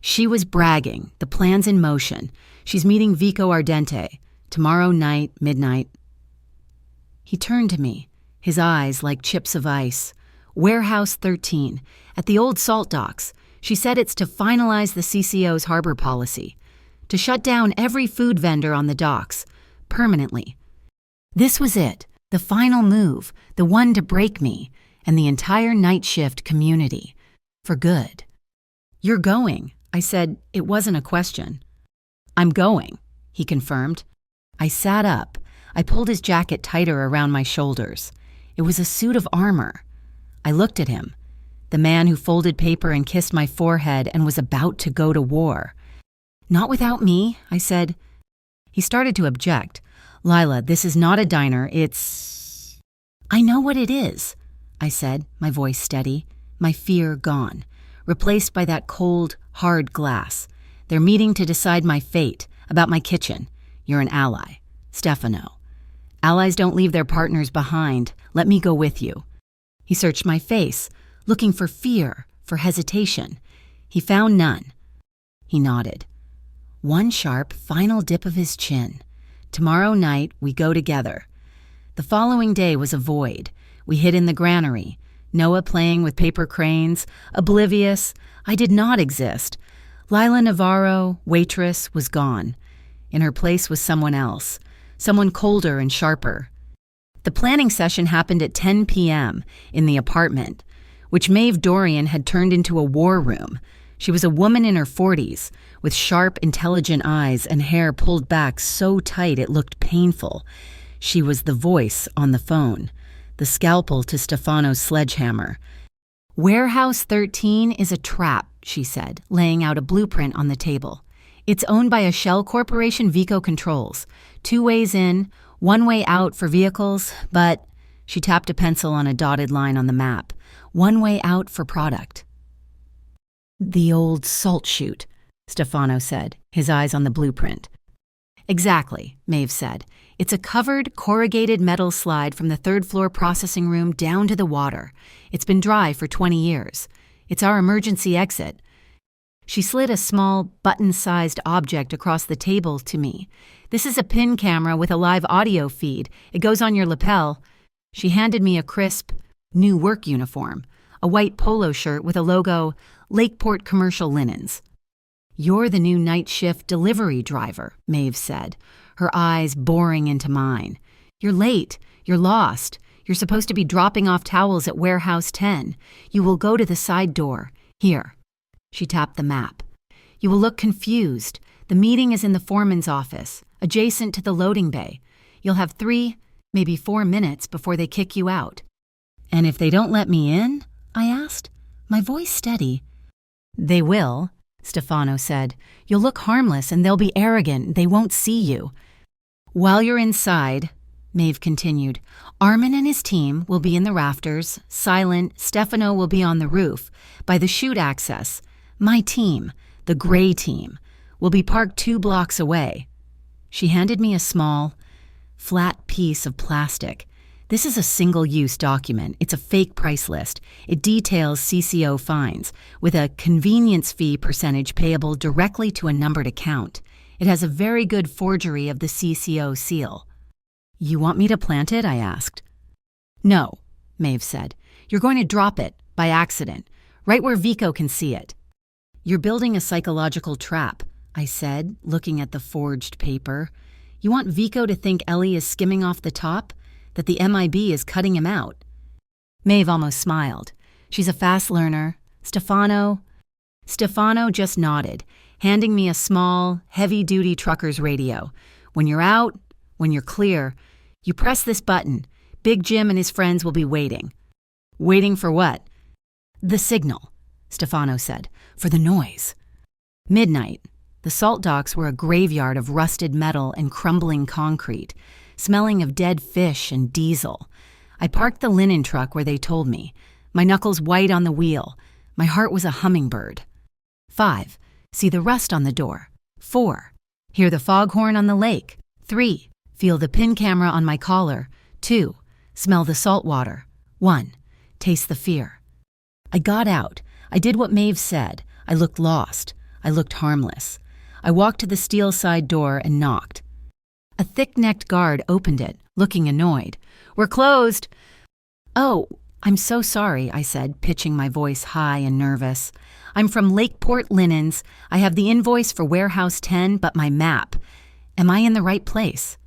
she was bragging, the plan's in motion. She's meeting Vico Ardente, tomorrow night, midnight. He turned to me, his eyes like chips of ice. "Warehouse 13, at the old salt docks. She said it's to finalize the CCO's harbor policy, to shut down every food vendor on the docks, permanently." This was it, the final move, the one to break me and the entire night shift community, for good. "You're going," I said. It wasn't a question. "I'm going," he confirmed. I sat up. I pulled his jacket tighter around my shoulders. It was a suit of armor. I looked at him, the man who folded paper and kissed my forehead and was about to go to war. "Not without me," I said. He started to object. "Lila, this is not a diner, it's—" "I know what it is," I said, my voice steady, my fear gone, replaced by that cold, hard glass. "They're meeting to decide my fate, about my kitchen. You're an ally. Stefano. Allies don't leave their partners behind. Let me go with you." He searched my face, looking for fear, for hesitation. He found none. He nodded. One sharp, final dip of his chin. "Tomorrow night, we go together." The following day was a void. We hid in the granary, Noah playing with paper cranes, oblivious. I did not exist. Lila Navarro, waitress, was gone. In her place was someone else, someone colder and sharper. The planning session happened at 10 p.m. in the apartment. which Maeve Dorian had turned into a war room. She was a woman in her 40s, with sharp, intelligent eyes and hair pulled back so tight it looked painful. She was the voice on the phone, the scalpel to Stefano's sledgehammer. "Warehouse 13 is a trap," she said, laying out a blueprint on the table. "It's owned by a shell corporation Vico controls. 2 ways in, 1 way out for vehicles, but," she tapped a pencil on a dotted line on the map, "1 way out for product." "The old salt chute," Stefano said, his eyes on the blueprint. "Exactly," Maeve said. "It's a covered, corrugated metal slide from the 3rd-floor processing room down to the water. It's been dry for 20 years. It's our emergency exit." She slid a small, button-sized object across the table to me. "This is a pin camera with a live audio feed. It goes on your lapel." She handed me a crisp, new work uniform, a white polo shirt with a logo, Lakeport Commercial Linens. "You're the new night shift delivery driver," Maeve said, her eyes boring into mine. "You're late. You're lost. You're supposed to be dropping off towels at Warehouse 10. You will go to the side door. Here." She tapped the map. "You will look confused. The meeting is in the foreman's office, adjacent to the loading bay. You'll have 3, maybe 4 minutes before they kick you out." "And if they don't let me in?" I asked, my voice steady. "They will," Stefano said. "You'll look harmless and they'll be arrogant. They won't see you." "While you're inside," Maeve continued, "Armin and his team will be in the rafters, silent. Stefano will be on the roof, by the chute access. My team, the gray team, will be parked 2 blocks away." She handed me a small, flat piece of plastic. "This is a single-use document. It's a fake price list. It details CCO fines, with a convenience fee percentage payable directly to a numbered account. It has a very good forgery of the CCO seal." "You want me to plant it?" I asked. "No," Maeve said. "You're going to drop it, by accident, right where Vico can see it." "You're building a psychological trap," I said, looking at the forged paper. "You want Vico to think Ellie is skimming off the top? That the MIB is cutting him out?" Maeve almost smiled. "She's a fast learner. Stefano just nodded, handing me a small, heavy-duty trucker's radio. "When you're out, when you're clear, you press this button. Big Jim and his friends will be waiting." "Waiting for what?" "The signal," Stefano said. "For the noise." Midnight. The salt docks were a graveyard of rusted metal and crumbling concrete, smelling of dead fish and diesel. I parked the linen truck where they told me, my knuckles white on the wheel. My heart was a hummingbird. 5. See the rust on the door. 4. Hear the foghorn on the lake. 3. Feel the pin camera on my collar. 2. Smell the salt water. 1. Taste the fear. I got out. I did what Maeve said. I looked lost. I looked harmless. I walked to the steel side door and knocked. A thick-necked guard opened it, looking annoyed. "We're closed." "Oh, I'm so sorry," I said, pitching my voice high and nervous. "I'm from Lakeport Linens. I have the invoice for Warehouse 10, but my map. Am I in the right place?"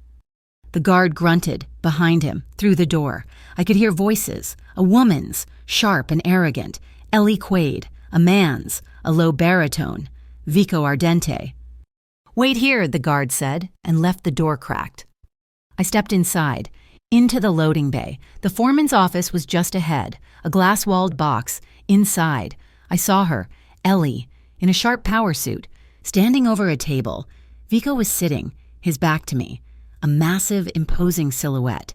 The guard grunted, behind him, through the door. I could hear voices, a woman's, sharp and arrogant, Ellie Quaid, a man's, a low baritone, Vico Ardente. "Wait here," the guard said, and left the door cracked. I stepped inside, into the loading bay. The foreman's office was just ahead, a glass-walled box. Inside, I saw her, Ellie, in a sharp power suit, standing over a table. Vico was sitting, his back to me, a massive, imposing silhouette.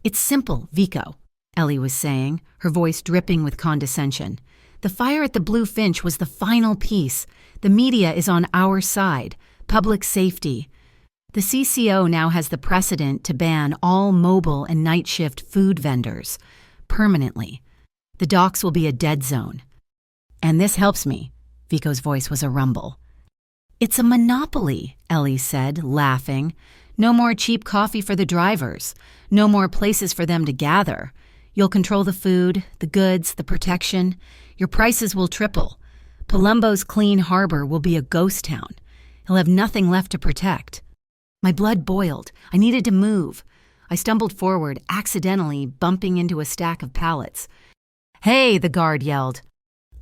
"It's simple, Vico," Ellie was saying, her voice dripping with condescension. "The fire at the Blue Finch was the final piece. The media is on our side. Public safety. The CCO now has the precedent to ban all mobile and night shift food vendors. Permanently. The docks will be a dead zone. And this helps me." Vico's voice was a rumble. "It's a monopoly," Ellie said, laughing. "No more cheap coffee for the drivers. No more places for them to gather. You'll control the food, the goods, the protection. Your prices will triple. Palumbo's clean harbor will be a ghost town. He'll have nothing left to protect." My blood boiled. I needed to move. I stumbled forward, accidentally bumping into a stack of pallets. "Hey," the guard yelled.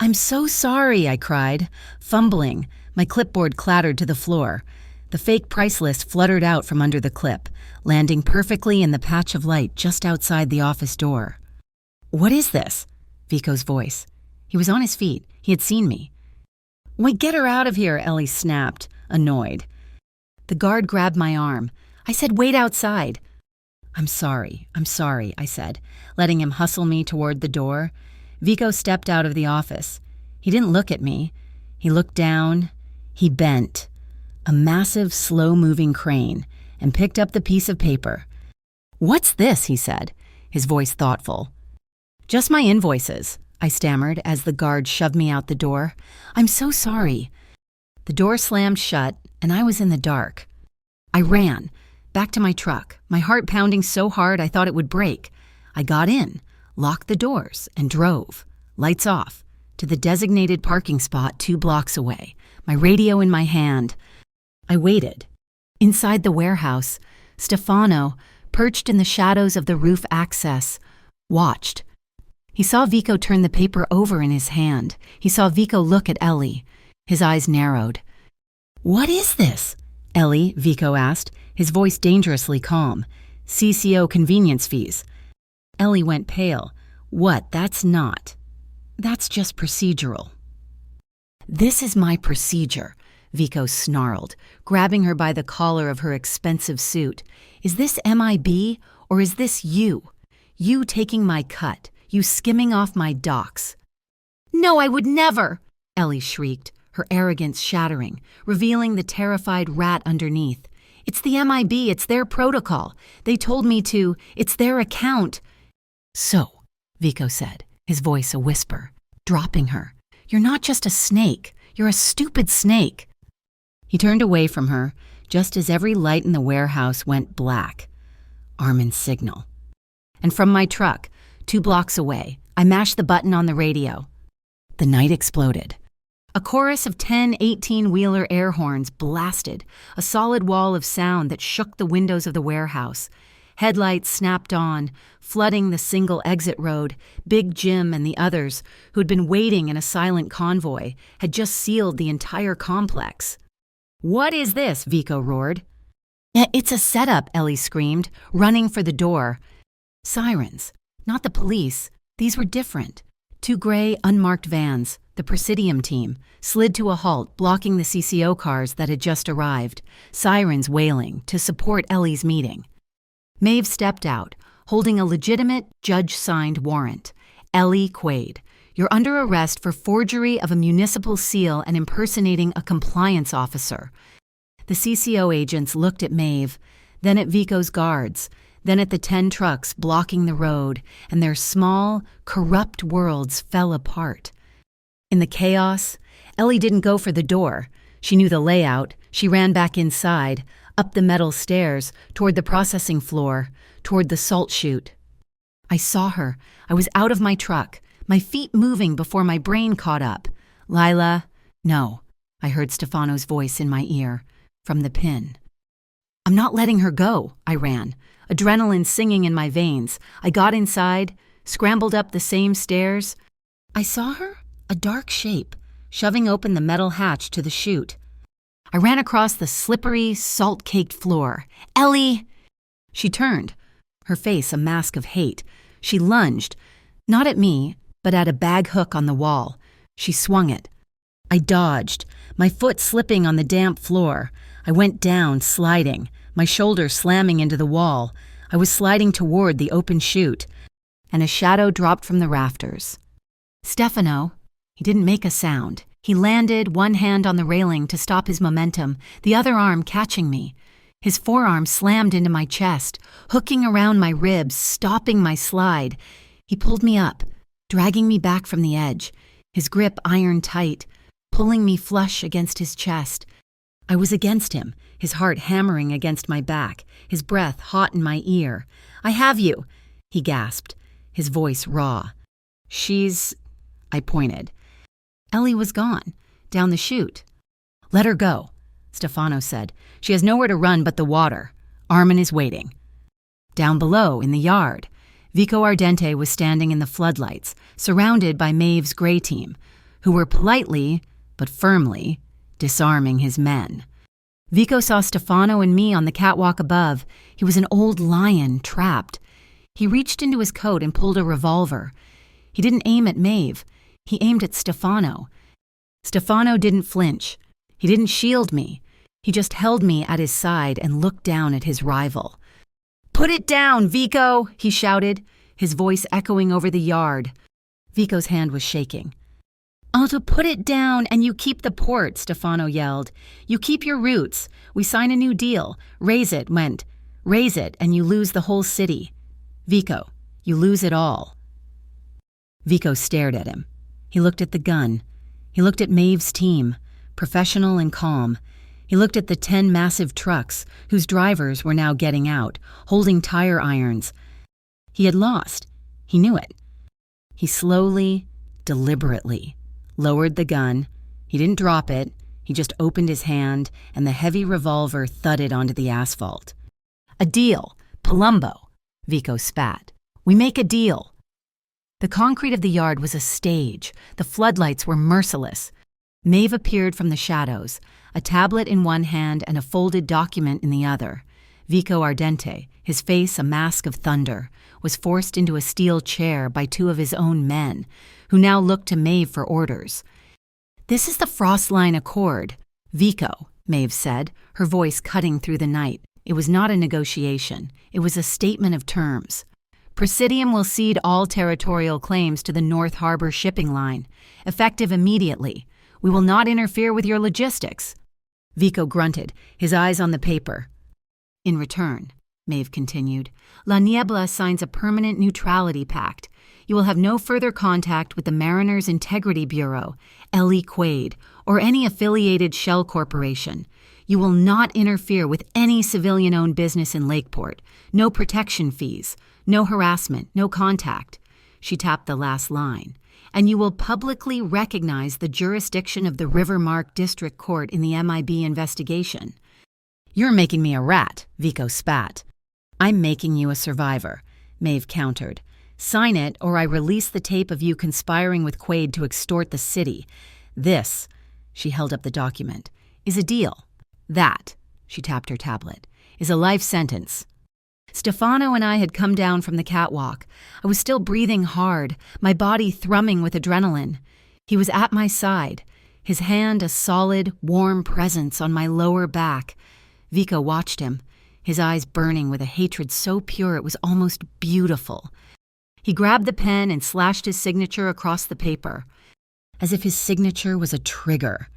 "I'm so sorry," I cried, fumbling. My clipboard clattered to the floor. The fake price list fluttered out from under the clip, landing perfectly in the patch of light just outside the office door. "What is this?" Vico's voice. He was on his feet. He had seen me. "Wait, get her out of here," Ellie snapped, annoyed. The guard grabbed my arm. I said, "Wait outside." I'm sorry, I said, letting him hustle me toward the door. Vico stepped out of the office. He didn't look at me. He looked down. He bent. A massive, slow-moving crane, and picked up the piece of paper. "What's this?" he said, his voice thoughtful. "Just my invoices," I stammered as the guard shoved me out the door. "I'm so sorry." The door slammed shut, and I was in the dark. I ran, back to my truck, my heart pounding so hard I thought it would break. I got in, locked the doors, and drove, lights off, to the designated parking spot 2 blocks away, my radio in my hand. I waited. Inside the warehouse, Stefano, perched in the shadows of the roof access, watched. He saw Vico turn the paper over in his hand. He saw Vico look at Ellie. His eyes narrowed. "What is this?" Ellie, Vico asked, his voice dangerously calm. "CCO convenience fees." Ellie went pale. "What? That's not. That's just procedural." "This is my procedure," Vico snarled, grabbing her by the collar of her expensive suit. "Is this MIB, or is this you? You taking my cut, you skimming off my docs?" "No, I would never!" Ellie shrieked, her arrogance shattering, revealing the terrified rat underneath. "It's the MIB, it's their protocol. They told me to, it's their account." "So," Vico said, his voice a whisper, dropping her, "you're not just a snake, you're a stupid snake." He turned away from her, just as every light in the warehouse went black. Armin's signal. And from my truck, 2 blocks away, I mashed the button on the radio. The night exploded. A chorus of 10 18-wheeler air horns blasted, a solid wall of sound that shook the windows of the warehouse. Headlights snapped on, flooding the single exit road. Big Jim and the others, who'd been waiting in a silent convoy, had just sealed the entire complex. "What is this?" Vico roared. "It's a setup," Ellie screamed, running for the door. Sirens. Not the police. These were different. 2 gray, unmarked vans, the Presidium team, slid to a halt, blocking the CCO cars that had just arrived, sirens wailing to support Ellie's meeting. Maeve stepped out, holding a legitimate, judge-signed warrant. "Ellie Quaid, you're under arrest for forgery of a municipal seal and impersonating a compliance officer." The CCO agents looked at Maeve, then at Vico's guards, then at the 10 trucks blocking the road, and their small, corrupt worlds fell apart. In the chaos, Ellie didn't go for the door. She knew the layout. She ran back inside, up the metal stairs, toward the processing floor, toward the salt chute. I saw her. I was out of my truck, my feet moving before my brain caught up. "Lila, no," I heard Stefano's voice in my ear, from the pin. "I'm not letting her go," I ran, adrenaline singing in my veins. I got inside, scrambled up the same stairs. I saw her, a dark shape, shoving open the metal hatch to the chute. I ran across the slippery, salt-caked floor. "Ellie!" She turned, her face a mask of hate. She lunged, not at me, but at a bag hook on the wall. She swung it. I dodged, my foot slipping on the damp floor. I went down, sliding, my shoulder slamming into the wall. I was sliding toward the open chute, and a shadow dropped from the rafters. Stefano. He didn't make a sound. He landed, one hand on the railing to stop his momentum, the other arm catching me. His forearm slammed into my chest, hooking around my ribs, stopping my slide. He pulled me up, dragging me back from the edge, his grip iron tight, pulling me flush against his chest. I was against him, his heart hammering against my back, his breath hot in my ear. "I have you," he gasped, his voice raw. "She's..." I pointed. Ellie was gone, down the chute. "Let her go," Stefano said. "She has nowhere to run but the water. Armin is waiting." Down below, in the yard, Vico Ardente was standing in the floodlights, surrounded by Maeve's gray team, who were politely, but firmly, disarming his men. Vico saw Stefano and me on the catwalk above. He was an old lion, trapped. He reached into his coat and pulled a revolver. He didn't aim at Maeve. He aimed at Stefano. Stefano didn't flinch. He didn't shield me. He just held me at his side and looked down at his rival. "Put it down, Vico!" he shouted, his voice echoing over the yard. Vico's hand was shaking. "Oh, to put it down and you keep the port," Stefano yelled. "You keep your roots. We sign a new deal. Raise it and you lose the whole city. Vico, you lose it all." Vico stared at him. He looked at the gun. He looked at Maeve's team, professional and calm. He looked at the 10 massive trucks, whose drivers were now getting out, holding tire irons. He had lost. He knew it. He slowly, deliberately, lowered the gun. He didn't drop it. He just opened his hand, and the heavy revolver thudded onto the asphalt. "A deal. Palumbo," Vico spat. "We make a deal." The concrete of the yard was a stage. The floodlights were merciless. Maeve appeared from the shadows, a tablet in one hand and a folded document in the other. Vico Ardente, his face a mask of thunder, was forced into a steel chair by 2 of his own men, who now looked to Maeve for orders. "This is the Frostline Accord." "Vico," Maeve said, her voice cutting through the night. It was not a negotiation. It was a statement of terms. "Presidium will cede all territorial claims to the North Harbor shipping line, effective immediately. We will not interfere with your logistics." Vico grunted, his eyes on the paper. "In return," Maeve continued, "La Niebla signs a permanent neutrality pact. You will have no further contact with the Mariners Integrity Bureau, Ellie Quaid, or any affiliated shell corporation. You will not interfere with any civilian-owned business in Lakeport. No protection fees, no harassment, no contact." She tapped the last line. "And you will publicly recognize the jurisdiction of the Rivermark District Court in the MIB investigation." "You're making me a rat," Vico spat. "I'm making you a survivor," Maeve countered. "Sign it, or I release the tape of you conspiring with Quaid to extort the city. This," she held up the document, "is a deal. That," she tapped her tablet, "is a life sentence." Stefano and I had come down from the catwalk. I was still breathing hard, my body thrumming with adrenaline. He was at my side, his hand a solid, warm presence on my lower back. Vico watched him, his eyes burning with a hatred so pure it was almost beautiful. He grabbed the pen and slashed his signature across the paper, as if his signature was a trigger.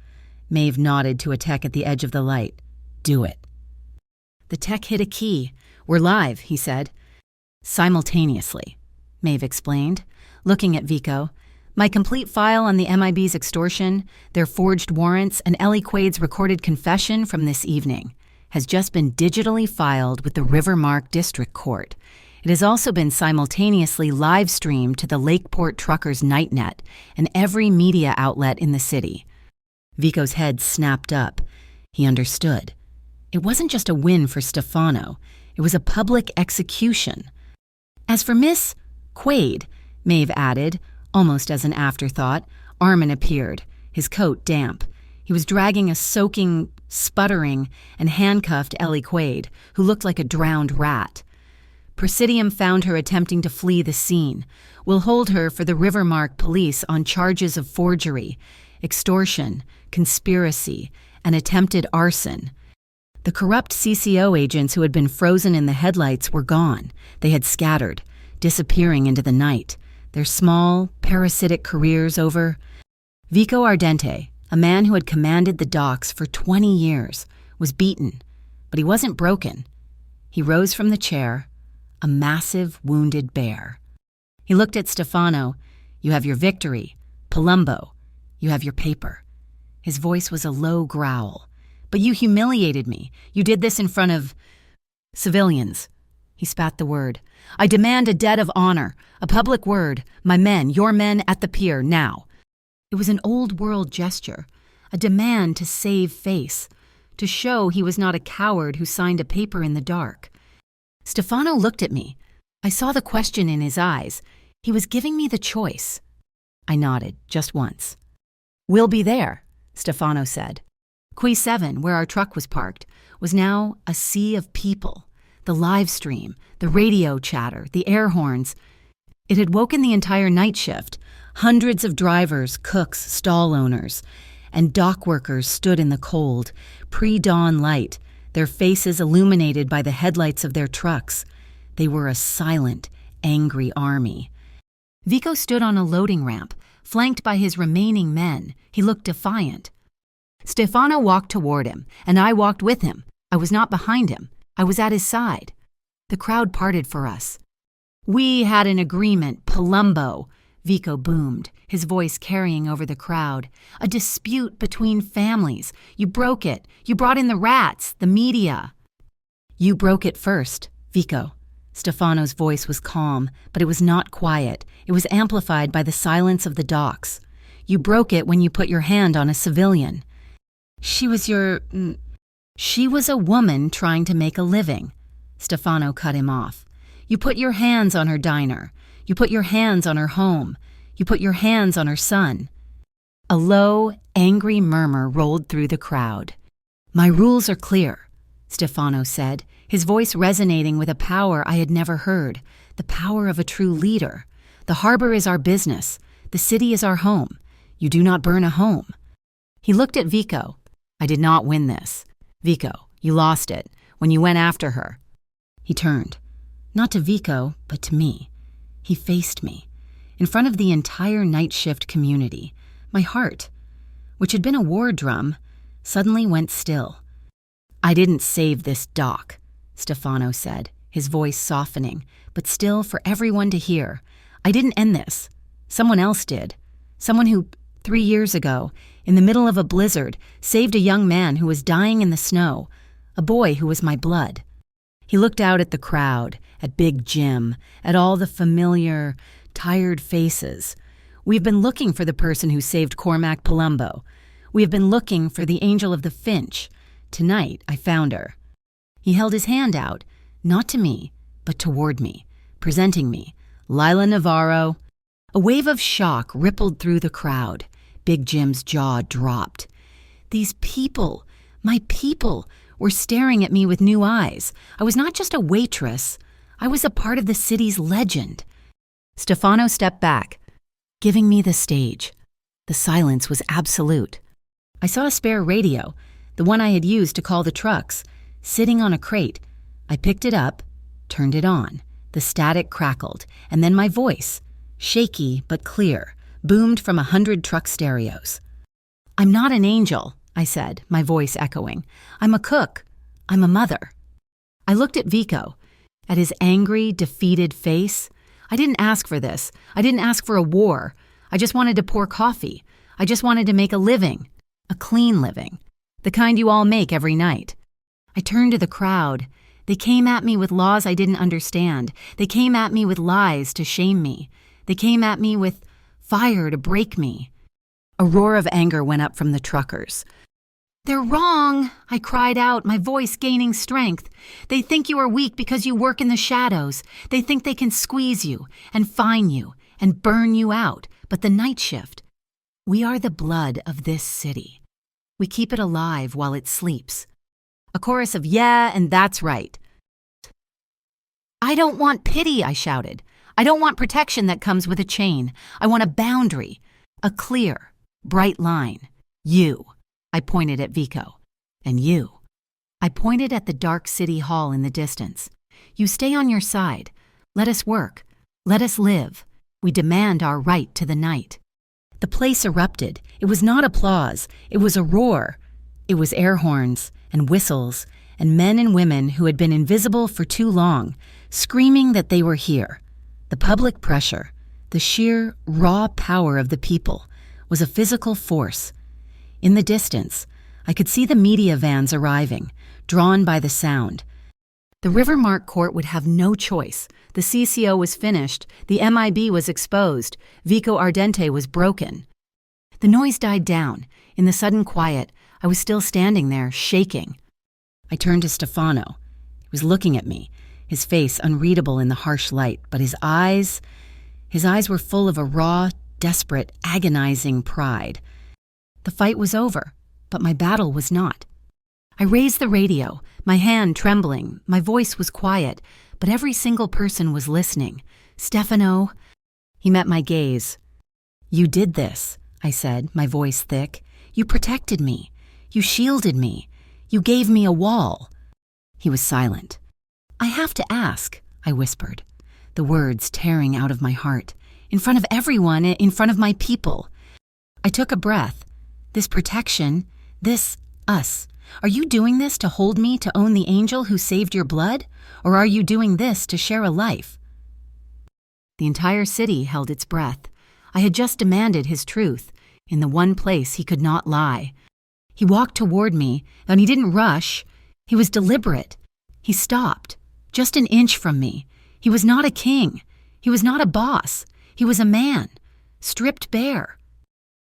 Maeve nodded to a tech at the edge of the light. "Do it." The tech hit a key. "We're live," he said. "Simultaneously," Maeve explained, looking at Vico. "My complete file on the MIB's extortion, their forged warrants, and Ellie Quaid's recorded confession from this evening has just been digitally filed with the Rivermark District Court. It has also been simultaneously live-streamed to the Lakeport Truckers' Nightnet and every media outlet in the city." Vico's head snapped up. He understood. It wasn't just a win for Stefano. It was a public execution. "As for Miss Quaid," Maeve added, almost as an afterthought. Armin appeared, his coat damp. He was dragging a soaking, sputtering, and handcuffed Ellie Quaid, who looked like a drowned rat. "Presidium found her attempting to flee the scene. We'll hold her for the Rivermark police on charges of forgery, extortion, conspiracy, and attempted arson." The corrupt CCO agents who had been frozen in the headlights were gone. They had scattered, disappearing into the night, their small, parasitic careers over. Vico Ardente, a man who had commanded the docks for 20 years, was beaten, but he wasn't broken. He rose from the chair, a massive, wounded bear. He looked at Stefano. "You have your victory. Palumbo. You have your paper." His voice was a low growl. "But you humiliated me. You did this in front of civilians." He spat the word. "I demand a debt of honor, a public word. My men, your men at the pier, now." It was an old-world gesture, a demand to save face, to show he was not a coward who signed a paper in the dark. Stefano looked at me. I saw the question in his eyes. He was giving me the choice. I nodded, just once. "We'll be there," Stefano said. Quay 7, where our truck was parked, was now a sea of people. The live stream, the radio chatter, the air horns. It had woken the entire night shift. Hundreds of drivers, cooks, stall owners, and dock workers stood in the cold, pre-dawn light, their faces illuminated by the headlights of their trucks. They were a silent, angry army. Vico stood on a loading ramp, flanked by his remaining men. He looked defiant. Stefano walked toward him, and I walked with him. I was not behind him. I was at his side. The crowd parted for us. "We had an agreement, Palumbo," Vico boomed, his voice carrying over the crowd. "A dispute between families. You broke it. You brought in the rats, the media." "You broke it first, Vico." Stefano's voice was calm, but it was not quiet. It was amplified by the silence of the docks. "You broke it when you put your hand on a civilian. She was a woman trying to make a living." Stefano cut him off. "You put your hands on her diner. You put your hands on her home. You put your hands on her son." A low, angry murmur rolled through the crowd. "My rules are clear," Stefano said, his voice resonating with a power I had never heard, the power of a true leader. "The harbor is our business. The city is our home. You do not burn a home." He looked at Vico. "I did not win this. Vico, you lost it when you went after her." He turned, not to Vico, but to me. He faced me, in front of the entire night shift community. My heart, which had been a war drum, suddenly went still. "I didn't save this dock," Stefano said, his voice softening, but still for everyone to hear. "I didn't end this. Someone else did. Someone who, 3 years ago, in the middle of a blizzard, saved a young man who was dying in the snow, a boy who was my blood." He looked out at the crowd, at Big Jim, at all the familiar, tired faces. "We've been looking for the person who saved Cormac Palumbo. We have been looking for the angel of the Finch. Tonight, I found her." He held his hand out, not to me, but toward me, presenting me, "Lila Navarro." A wave of shock rippled through the crowd. Big Jim's jaw dropped. These people, my people, were staring at me with new eyes. I was not just a waitress. I was a part of the city's legend. Stefano stepped back, giving me the stage. The silence was absolute. I saw a spare radio, the one I had used to call the trucks, sitting on a crate. I picked it up, turned it on. The static crackled, and then my voice, shaky but clear, boomed from 100 truck stereos. "I'm not an angel," I said, my voice echoing. "I'm a cook. I'm a mother." I looked at Vico, at his angry, defeated face. I didn't ask for this. I didn't ask for a war. I just wanted to pour coffee. I just wanted to make a living, a clean living, the kind you all make every night. I turned to the crowd. They came at me with laws I didn't understand. They came at me with lies to shame me. They came at me with fire to break me. A roar of anger went up from the truckers. "They're wrong," I cried out, my voice gaining strength. "They think you are weak because you work in the shadows. They think they can squeeze you and fine you and burn you out. But the night shift, we are the blood of this city. We keep it alive while it sleeps." A chorus of "yeah, and that's right." "I don't want pity," I shouted. "I don't want protection that comes with a chain. I want a boundary, a clear, bright line. You." I pointed at Vico. "And you." I pointed at the dark city hall in the distance. "You stay on your side. Let us work. Let us live. We demand our right to the night." The place erupted. It was not applause. It was a roar. It was air horns and whistles and men and women who had been invisible for too long, screaming that they were here. The public pressure, the sheer, raw power of the people, was a physical force. In the distance, I could see the media vans arriving, drawn by the sound. The Rivermark court would have no choice. The CCO was finished, the MIB was exposed, Vico Ardente was broken. The noise died down. In the sudden quiet, I was still standing there, shaking. I turned to Stefano. He was looking at me, his face unreadable in the harsh light, but his eyes were full of a raw, desperate, agonizing pride. The fight was over, but my battle was not. I raised the radio, my hand trembling, my voice was quiet, but every single person was listening. "Stefano." He met my gaze. "You did this," I said, my voice thick. "You protected me. You shielded me. You gave me a wall." He was silent. "I have to ask," I whispered, the words tearing out of my heart. "In front of everyone, in front of my people." I took a breath. "This protection, this us. Are you doing this to hold me to own the angel who saved your blood? Or are you doing this to share a life?" The entire city held its breath. I had just demanded his truth, in the one place he could not lie. He walked toward me, and he didn't rush. He was deliberate. He stopped, just an inch from me. He was not a king. He was not a boss. He was a man, stripped bare.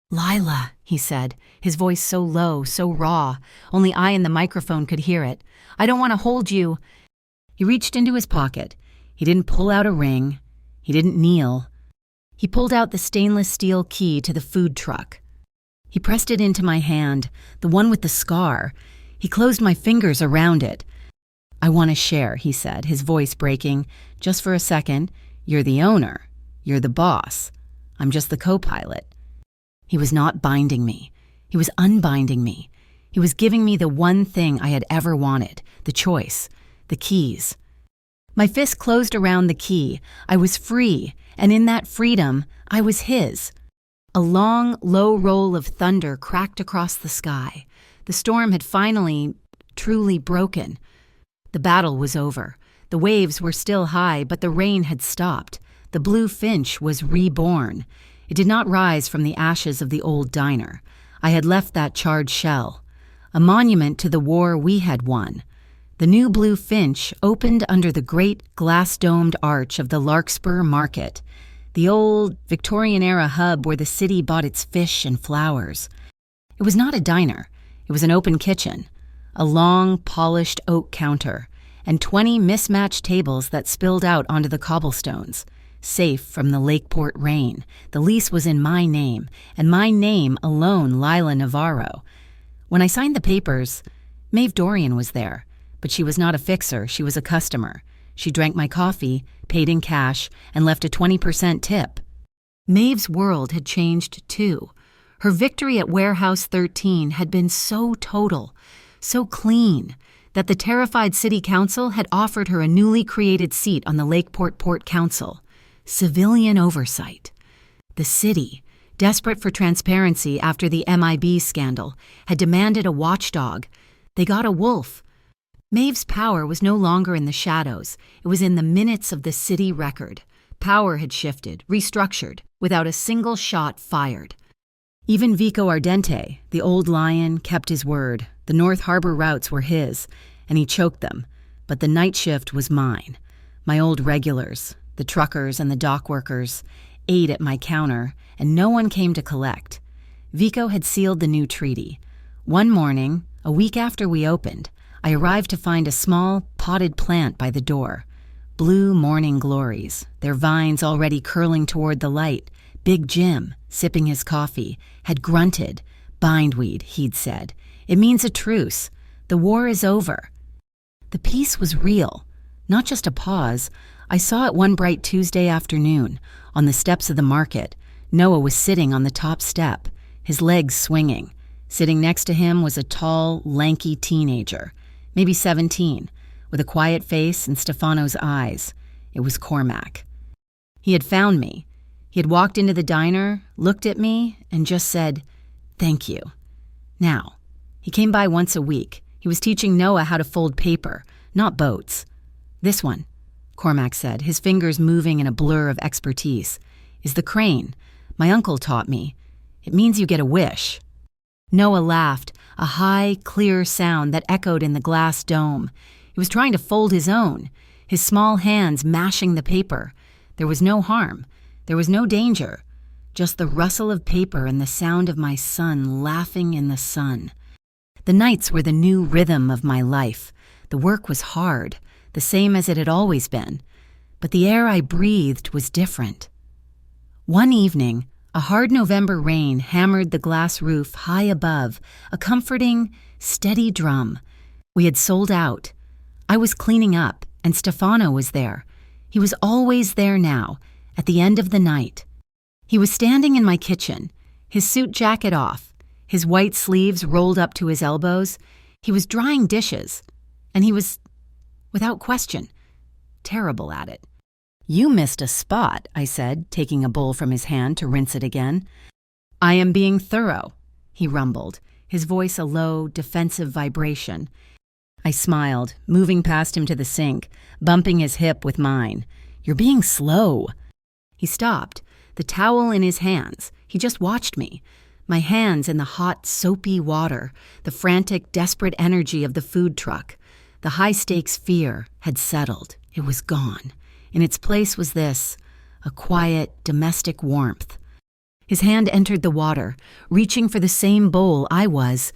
"Lila," he said, his voice so low, so raw, only I and the microphone could hear it. "I don't want to hold you." He reached into his pocket. He didn't pull out a ring. He didn't kneel. He pulled out the stainless steel key to the food truck. He pressed it into my hand, the one with the scar. He closed my fingers around it. "I want to share," he said, his voice breaking. "Just for a second. You're the owner. You're the boss. I'm just the co-pilot." He was not binding me. He was unbinding me. He was giving me the one thing I had ever wanted, the choice, the keys. My fist closed around the key. I was free, and in that freedom, I was his. A long, low roll of thunder cracked across the sky. The storm had finally, truly broken. The battle was over. The waves were still high, but the rain had stopped. The blue finch was reborn. It did not rise from the ashes of the old diner. I had left that charred shell, a monument to the war we had won. The new blue finch opened under the great glass-domed arch of the Larkspur Market, the old Victorian-era hub where the city bought its fish and flowers. It was not a diner. It was an open kitchen, a long, polished oak counter, and 20 mismatched tables that spilled out onto the cobblestones. Safe from the Lakeport rain, the lease was in my name, and my name alone, Lila Navarro. When I signed the papers, Maeve Dorian was there, but she was not a fixer, she was a customer. She drank my coffee, paid in cash, and left a 20% tip. Maeve's world had changed too. Her victory at Warehouse 13 had been so total, so clean, that the terrified city council had offered her a newly created seat on the Lakeport Port Council. Civilian oversight. The city, desperate for transparency after the MIB scandal, had demanded a watchdog. They got a wolf. Maeve's power was no longer in the shadows. It was in the minutes of the city record. Power had shifted, restructured, without a single shot fired. Even Vico Ardente, the old lion, kept his word. The North Harbor routes were his, and he choked them. But the night shift was mine. My old regulars, the truckers and the dock workers, ate at my counter, and no one came to collect. Vico had sealed the new treaty. One morning, a week after we opened, I arrived to find a small, potted plant by the door. Blue morning glories, their vines already curling toward the light. Big Jim, sipping his coffee, had grunted. "Bindweed," he'd said. "It means a truce. The war is over." The peace was real, not just a pause. I saw it one bright Tuesday afternoon, on the steps of the market. Noah was sitting on the top step, his legs swinging. Sitting next to him was a tall, lanky teenager, maybe 17, with a quiet face and Stefano's eyes. It was Cormac. He had found me. He had walked into the diner, looked at me, and just said, "Thank you." Now, he came by once a week. He was teaching Noah how to fold paper, not boats. "This one," Cormac said, his fingers moving in a blur of expertise, "is the crane. My uncle taught me. It means you get a wish." Noah laughed, a high, clear sound that echoed in the glass dome. He was trying to fold his own, his small hands mashing the paper. There was no harm. There was no danger. Just the rustle of paper and the sound of my son laughing in the sun. The nights were the new rhythm of my life. The work was hard. the same as it had always been, but the air I breathed was different. One evening, a hard November rain hammered the glass roof high above, a comforting, steady drum. We had sold out. I was cleaning up, and Stefano was there. He was always there now, at the end of the night. He was standing in my kitchen, his suit jacket off, his white sleeves rolled up to his elbows. He was drying dishes, and he was, without question, terrible at it. "You missed a spot," I said, taking a bowl from his hand to rinse it again. "I am being thorough," he rumbled, his voice a low, defensive vibration. I smiled, moving past him to the sink, bumping his hip with mine. "You're being slow." He stopped, the towel in his hands. He just watched me, my hands in the hot, soapy water, the frantic, desperate energy of the food truck. The high-stakes fear had settled. It was gone. In its place was this, a quiet, domestic warmth. His hand entered the water, reaching for the same bowl I was.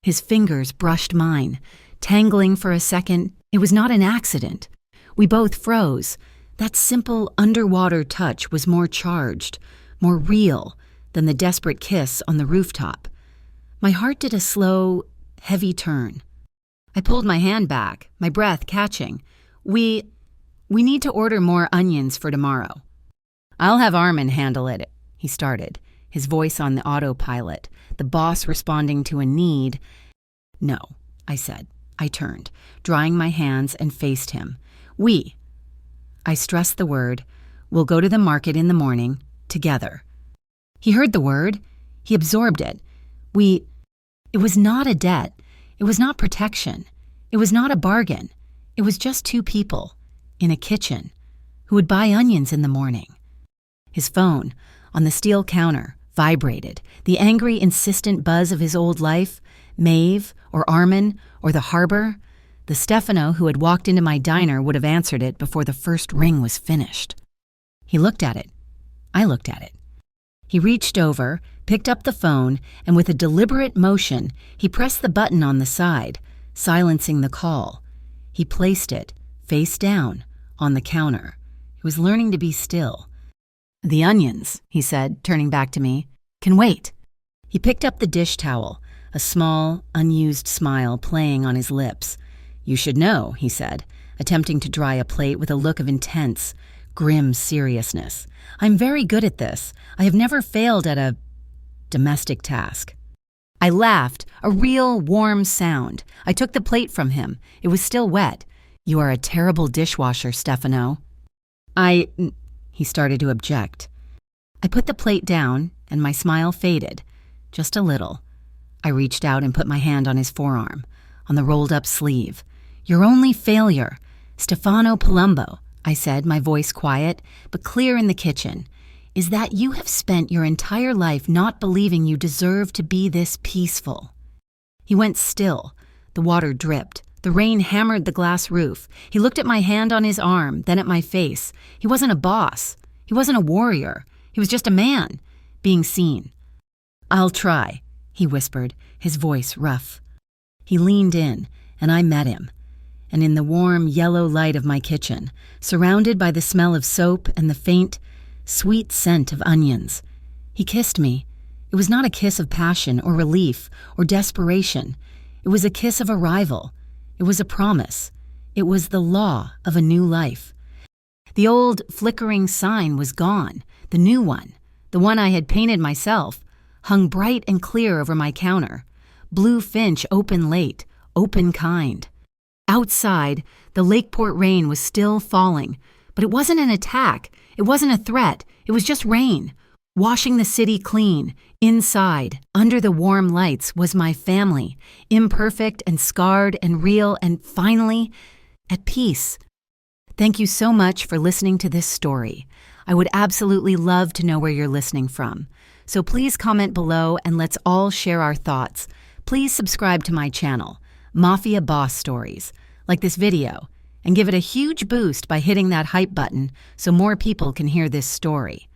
His fingers brushed mine, tangling for a second. It was not an accident. We both froze. That simple underwater touch was more charged, more real than the desperate kiss on the rooftop. My heart did a slow, heavy turn. I pulled my hand back, my breath catching. We need to order more onions for tomorrow." "I'll have Armin handle it," he started, his voice on the autopilot, the boss responding to a need. "No," I said. I turned, drying my hands, and faced him. I stressed the word, "we'll go to the market in the morning, together." He heard the word. He absorbed it. It was not a debt. It was not protection. It was not a bargain. It was just two people, in a kitchen, who would buy onions in the morning. His phone, on the steel counter, vibrated, the angry, insistent buzz of his old life, Maeve, or Armin, or the harbor. The Stefano who had walked into my diner would have answered it before the first ring was finished. He looked at it. I looked at it. He reached over, picked up the phone, and with a deliberate motion, he pressed the button on the side, silencing the call. He placed it, face down, on the counter. He was learning to be still. "The onions," he said, turning back to me, "can wait." He picked up the dish towel, a small, unused smile playing on his lips. "You should know," he said, attempting to dry a plate with a look of intense, grim seriousness. "I'm very good at this. I have never failed at a domestic task." I laughed, a real, warm sound. I took the plate from him. It was still wet. "You are a terrible dishwasher, Stefano." He started to object. I put the plate down, and my smile faded, just a little. I reached out and put my hand on his forearm, on the rolled-up sleeve. "Your only failure, Stefano Palumbo," I said, my voice quiet, but clear in the kitchen, "is that you have spent your entire life not believing you deserve to be this peaceful." He went still. The water dripped. The rain hammered the glass roof. He looked at my hand on his arm, then at my face. He wasn't a boss. He wasn't a warrior. He was just a man, being seen. "I'll try," he whispered, his voice rough. He leaned in, and I met him. And in the warm, yellow light of my kitchen, surrounded by the smell of soap and the faint, sweet scent of onions, he kissed me. It was not a kiss of passion or relief or desperation. It was a kiss of arrival. It was a promise. It was the law of a new life. The old, flickering sign was gone. The new one, the one I had painted myself, hung bright and clear over my counter. Blue Finch open late, open kind. Outside, the Lakeport rain was still falling, but it wasn't an attack. It wasn't a threat. It was just rain, washing the city clean. Inside, under the warm lights, was my family, imperfect and scarred and real and finally at peace. Thank you so much for listening to this story. I would absolutely love to know where you're listening from. So please comment below and let's all share our thoughts. Please subscribe to my channel, Mafia Boss Stories, like this video, and give it a huge boost by hitting that hype button so more people can hear this story.